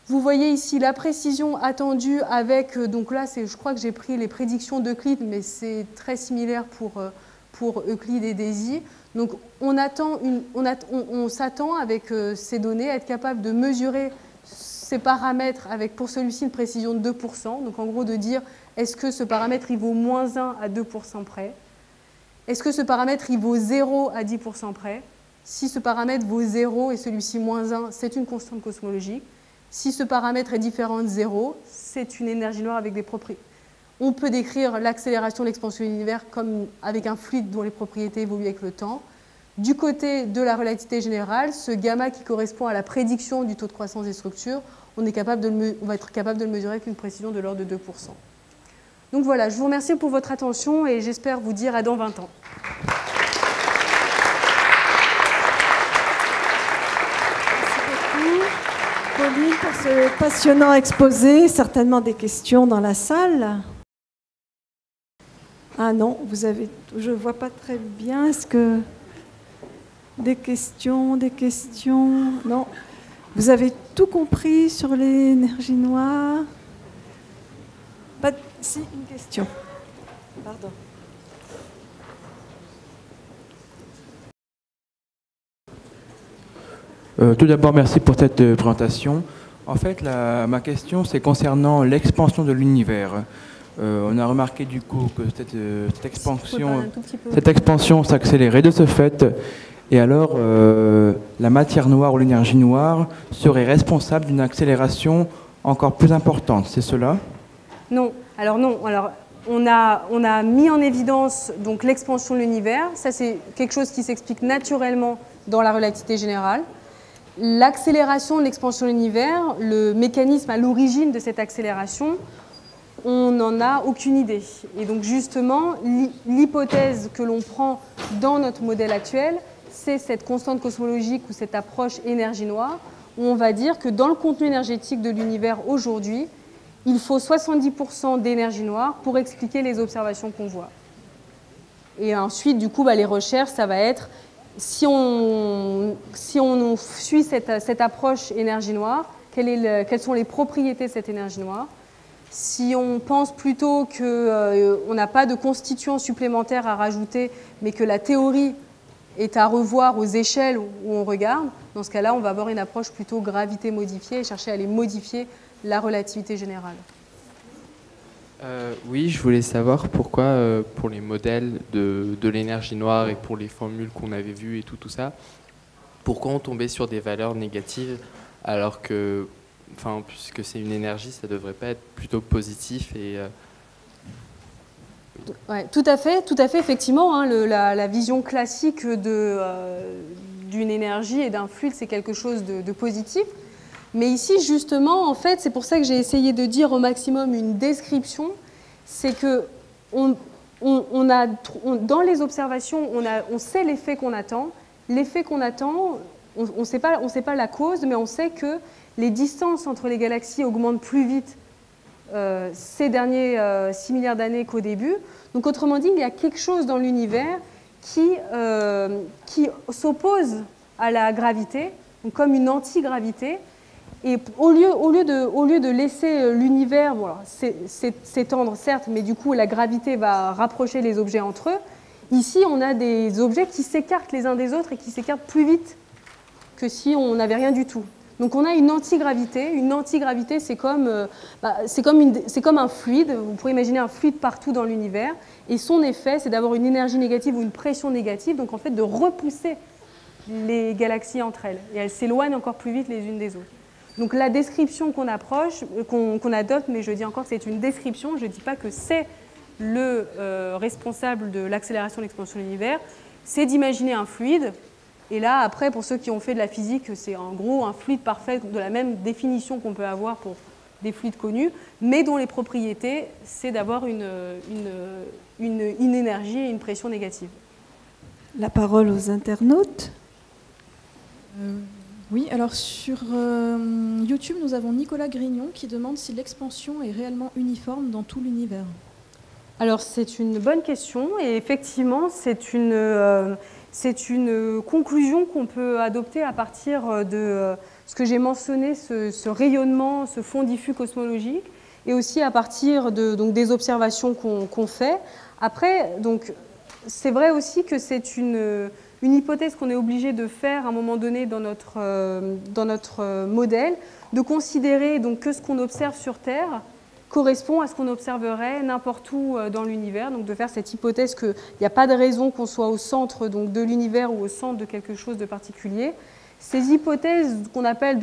vous voyez ici la précision attendue avec, donc là je crois que j'ai pris les prédictions d'Euclide, mais c'est très similaire pour Euclide et DESI. Donc on s'attend avec ces données à être capable de mesurer ces paramètres avec pour celui-ci une précision de 2%. Donc en gros de dire est-ce que ce paramètre il vaut moins 1 à 2% près? Est-ce que ce paramètre il vaut 0 à 10% près? Si ce paramètre vaut 0 et celui-ci moins 1, c'est une constante cosmologique. Si ce paramètre est différent de 0, c'est une énergie noire avec des propriétés. On peut décrire l'accélération de l'expansion de l'univers comme avec un fluide dont les propriétés évoluent avec le temps. Du côté de la relativité générale, ce gamma qui correspond à la prédiction du taux de croissance des structures, on va être capable de le mesurer avec une précision de l'ordre de 2%. Donc voilà, je vous remercie pour votre attention et j'espère vous dire à dans 20 ans. Pauline, pour ce passionnant exposé. Certainement des questions dans la salle. Ah non, je ne vois pas très bien. Est-ce que des questions? Non. Vous avez tout compris sur l'énergie noire? Si, une question. Pardon. Tout d'abord, merci pour cette présentation. En fait, ma question, c'est concernant l'expansion de l'univers. On a remarqué du coup que cette expansion s'accélérait de ce fait. Et alors, la matière noire ou l'énergie noire serait responsable d'une accélération encore plus importante, c'est cela? Non. Alors non. Alors, on a mis en évidence donc l'expansion de l'univers. Ça, c'est quelque chose qui s'explique naturellement dans la relativité générale. L'accélération de l'expansion de l'univers, le mécanisme à l'origine de cette accélération, on n'en a aucune idée. Et donc justement, l'hypothèse que l'on prend dans notre modèle actuel, c'est cette constante cosmologique ou cette approche énergie noire, où on va dire que dans le contenu énergétique de l'univers aujourd'hui, il faut 70% d'énergie noire pour expliquer les observations qu'on voit. Et ensuite, du coup, les recherches, ça va être, si on suit cette approche énergie noire, quelles sont les propriétés de cette énergie noire? Si on pense plutôt qu'on n'a pas de constituants supplémentaires à rajouter, mais que la théorie est à revoir aux échelles où on regarde, dans ce cas-là, on va avoir une approche plutôt gravité modifiée et chercher à aller modifier la relativité générale. Oui, je voulais savoir pourquoi, pour les modèles de l'énergie noire et pour les formules qu'on avait vues et tout ça, pourquoi on tombait sur des valeurs négatives alors que, puisque c'est une énergie, ça ne devrait pas être plutôt positif et... Ouais, tout à fait, effectivement. Hein, la vision classique d'une énergie et d'un fluide, c'est quelque chose de positif. Mais ici, justement, en fait, c'est pour ça que j'ai essayé de dire au maximum une description. C'est que dans les observations, on sait l'effet qu'on attend. L'effet qu'on attend, on ne sait pas la cause, mais on sait que les distances entre les galaxies augmentent plus vite ces derniers 6 milliards d'années qu'au début. Donc, autrement dit, il y a quelque chose dans l'univers qui s'oppose à la gravité, donc comme une antigravité. Et au lieu de laisser l'univers s'étendre, certes, mais du coup, la gravité va rapprocher les objets entre eux, ici, on a des objets qui s'écartent les uns des autres et qui s'écartent plus vite que si on n'avait rien du tout. Donc on a une antigravité. Une antigravité, c'est comme un fluide. Vous pourrez imaginer un fluide partout dans l'univers. Et son effet, c'est d'avoir une énergie négative ou une pression négative, donc en fait de repousser les galaxies entre elles. Et elles s'éloignent encore plus vite les unes des autres. Donc la description qu'on adopte, mais je dis encore que c'est une description, je ne dis pas que c'est le responsable de l'accélération de l'expansion de l'univers, c'est d'imaginer un fluide. Et là, après, pour ceux qui ont fait de la physique, c'est en gros un fluide parfait de la même définition qu'on peut avoir pour des fluides connus, mais dont les propriétés, c'est d'avoir une énergie et une pression négative. La parole aux internautes. Oui, alors sur YouTube, nous avons Nicolas Grignon qui demande si l'expansion est réellement uniforme dans tout l'univers. Alors c'est une bonne question et effectivement c'est une conclusion qu'on peut adopter à partir de ce que j'ai mentionné, ce rayonnement, ce fond diffus cosmologique, et aussi à partir des observations qu'on fait. Après, c'est vrai aussi que c'est une hypothèse qu'on est obligé de faire à un moment donné dans notre modèle, de considérer que ce qu'on observe sur Terre correspond à ce qu'on observerait n'importe où dans l'univers, donc de faire cette hypothèse qu'il n'y a pas de raison qu'on soit au centre de l'univers ou au centre de quelque chose de particulier. Ces hypothèses qu'on appelle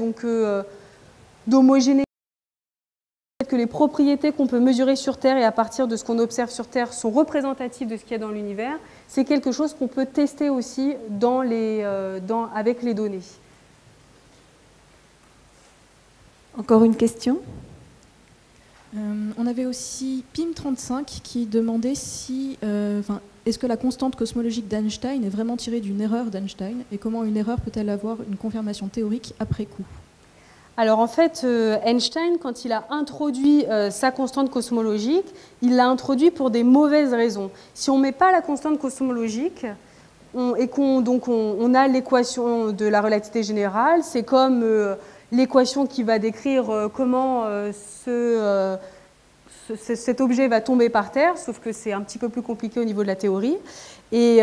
d'homogénéité, que les propriétés qu'on peut mesurer sur Terre et à partir de ce qu'on observe sur Terre sont représentatives de ce qu'il y a dans l'univers, c'est quelque chose qu'on peut tester aussi avec les données. Encore une question ? On avait aussi PIM35 qui demandait si, est-ce que la constante cosmologique d'Einstein est vraiment tirée d'une erreur d'Einstein et comment une erreur peut-elle avoir une confirmation théorique après coup? Alors en fait, Einstein, quand il a introduit sa constante cosmologique, il l'a introduit pour des mauvaises raisons. Si on ne met pas la constante cosmologique et qu'on a l'équation de la relativité générale, c'est comme l'équation qui va décrire comment cet objet va tomber par terre, sauf que c'est un petit peu plus compliqué au niveau de la théorie. Et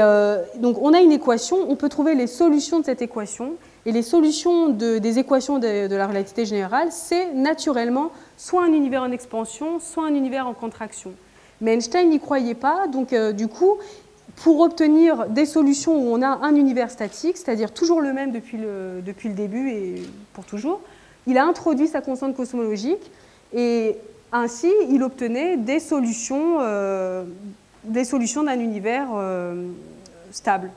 donc on a une équation, on peut trouver les solutions de cette équation, et les solutions des équations de la relativité générale, c'est naturellement soit un univers en expansion, soit un univers en contraction. Mais Einstein n'y croyait pas, donc du coup, pour obtenir des solutions où on a un univers statique, c'est-à-dire toujours le même depuis le début et pour toujours, il a introduit sa constante cosmologique et ainsi il obtenait des solutions d'un univers stable.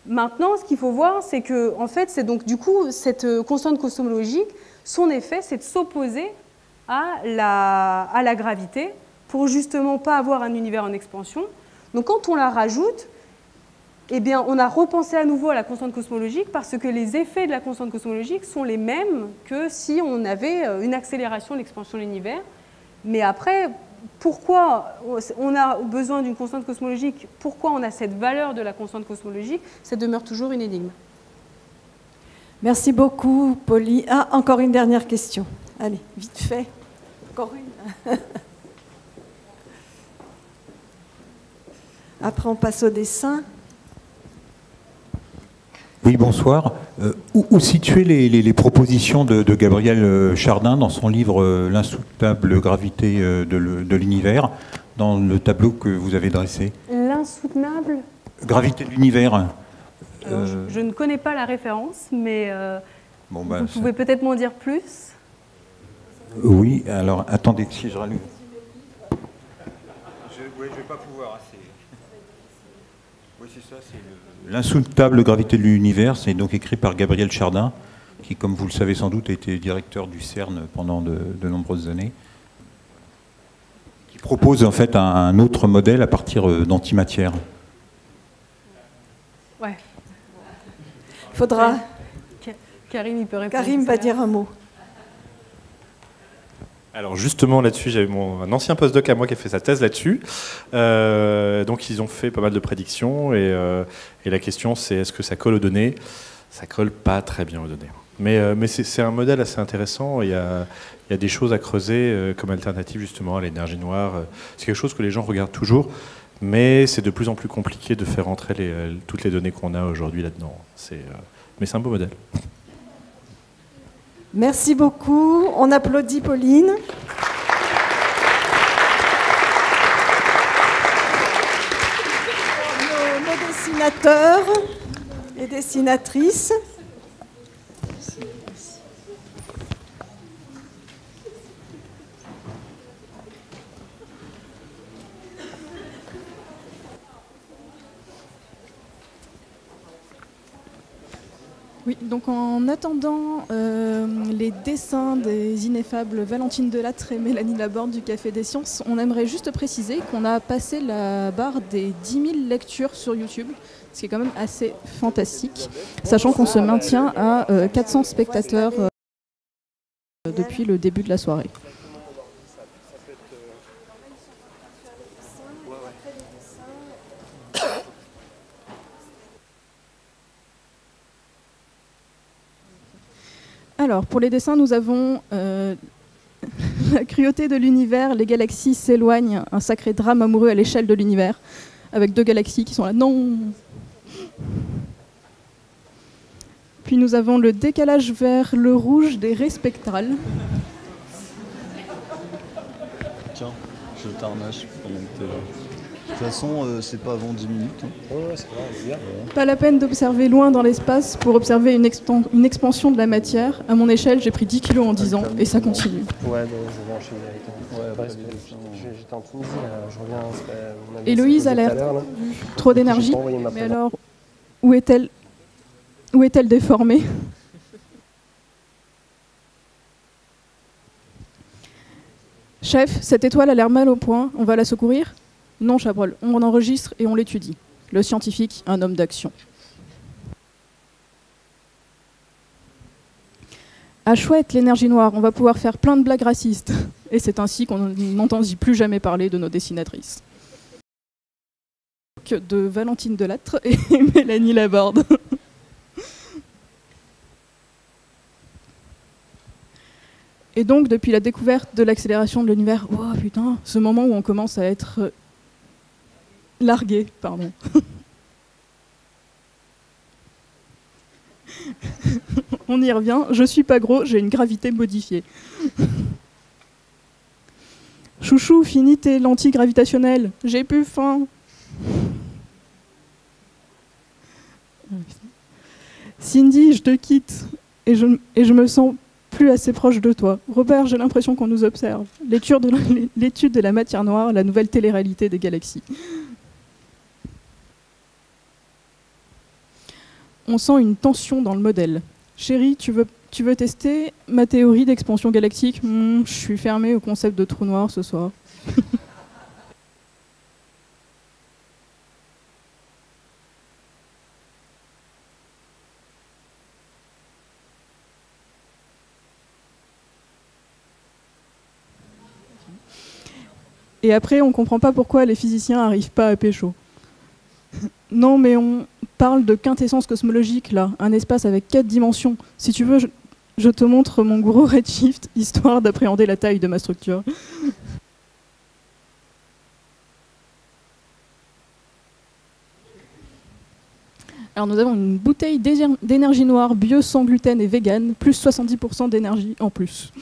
Maintenant, ce qu'il faut voir, c'est que en fait, c'est donc du coup cette constante cosmologique, son effet, c'est de s'opposer à la gravité pour justement pas avoir un univers en expansion. Donc quand on la rajoute, eh bien, on a repensé à nouveau à la constante cosmologique parce que les effets de la constante cosmologique sont les mêmes que si on avait une accélération de l'expansion de l'univers. Mais après, pourquoi on a besoin d'une constante cosmologique, pourquoi on a cette valeur de la constante cosmologique, ça demeure toujours une énigme. Merci beaucoup, Pauline. Ah, encore une dernière question. Allez, vite fait. Encore une. Après, on passe au dessin. Oui, bonsoir. Où situer les propositions de Gabriel Chardin dans son livre L'insoutenable gravité de l'univers, dans le tableau que vous avez dressé? L'insoutenable gravité de l'univers. Je ne connais pas la référence, mais vous pouvez peut-être m'en dire plus? Oui, alors attendez, si je rallume. Je ne vais pas pouvoir. Oui, c'est ça, c'est L'insoutenable gravité de l'univers, c'est donc écrit par Gabriel Chardin, qui, comme vous le savez sans doute, a été directeur du CERN pendant de nombreuses années, qui propose en fait un autre modèle à partir d'antimatière. Ouais. Faudra. Karim, il peut répondre. Karim va dire un mot. Alors justement là-dessus, j'avais un ancien postdoc à moi qui a fait sa thèse là-dessus. Donc ils ont fait pas mal de prédictions et la question c'est est-ce que ça colle aux données? Ça colle pas très bien aux données. Mais c'est un modèle assez intéressant. Il y a des choses à creuser comme alternative justement à l'énergie noire. C'est quelque chose que les gens regardent toujours, mais c'est de plus en plus compliqué de faire entrer toutes les données qu'on a aujourd'hui là-dedans. Mais c'est un beau modèle. Merci beaucoup. On applaudit Pauline. Nos dessinateurs et dessinatrices. Oui, donc en attendant les dessins des ineffables Valentine Delattre et Mélanie Laborde du Café des Sciences, on aimerait juste préciser qu'on a passé la barre des 10 000 lectures sur YouTube, ce qui est quand même assez fantastique, sachant qu'on se maintient à 400 spectateurs depuis le début de la soirée. Alors, pour les dessins, nous avons la cruauté de l'univers, les galaxies s'éloignent, un sacré drame amoureux à l'échelle de l'univers, avec deux galaxies qui sont là, non. Puis nous avons le décalage vers le rouge des raies spectrales. Tiens, je t'arnache pendant que t'es là. De toute façon, c'est pas avant 10 minutes. Hein. Ouais, c'est vrai, Pas la peine d'observer loin dans l'espace pour observer une expansion de la matière. À mon échelle, j'ai pris 10 kilos en 10 ans et ça continue. Ouais, je vais enchaîner avec toi. J'étais en Tunisie, là, je reviens. Héloïse alerte. Trop d'énergie. Mais alors, où est-elle déformée? Chef, cette étoile a l'air mal au point. On va la secourir? Non, Chabrol, on enregistre et on l'étudie. Le scientifique, un homme d'action. Ah chouette, l'énergie noire, on va pouvoir faire plein de blagues racistes. Et c'est ainsi qu'on n'entendit plus jamais parler de nos dessinatrices. De Valentine Delattre et Mélanie Laborde. Et donc, depuis la découverte de l'accélération de l'univers, oh putain, ce moment où on commence à être largué, pardon. On y revient, je suis pas gros, j'ai une gravité modifiée. Chouchou, finis tes lentilles gravitationnelles, j'ai plus faim. Cindy, je te quitte et je me sens plus assez proche de toi. Robert, j'ai l'impression qu'on nous observe. L'étude de la matière noire, la nouvelle télé-réalité des galaxies. On sent une tension dans le modèle. Chérie, tu veux tester ma théorie d'expansion galactique? Je suis fermée au concept de trou noir ce soir. Et après, on comprend pas pourquoi les physiciens n'arrivent pas à pécho. Non, mais on parle de quintessence cosmologique, là. Un espace avec 4 dimensions. Si tu veux, je te montre mon gros redshift, histoire d'appréhender la taille de ma structure. Alors nous avons une bouteille d'énergie noire bio, sans gluten et vegan, plus 70% d'énergie en plus.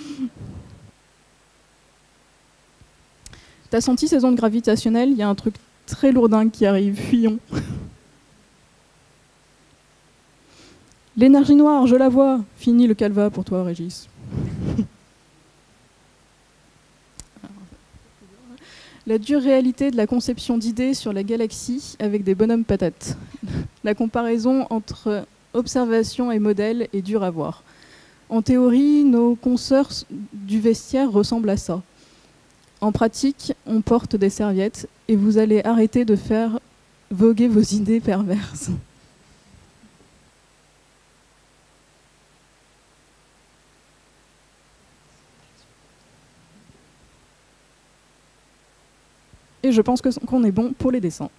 T'as senti ces ondes gravitationnelles? Il y a un truc très lourdingue qui arrive, fuyons. L'énergie noire, je la vois. Fini le calva pour toi, Régis. La dure réalité de la conception d'idées sur la galaxie avec des bonhommes patates. La comparaison entre observation et modèle est dure à voir. En théorie, nos consoeurs du vestiaire ressemblent à ça. En pratique, on porte des serviettes et vous allez arrêter de faire voguer vos idées perverses. Et je pense qu'on est bon pour les dessins.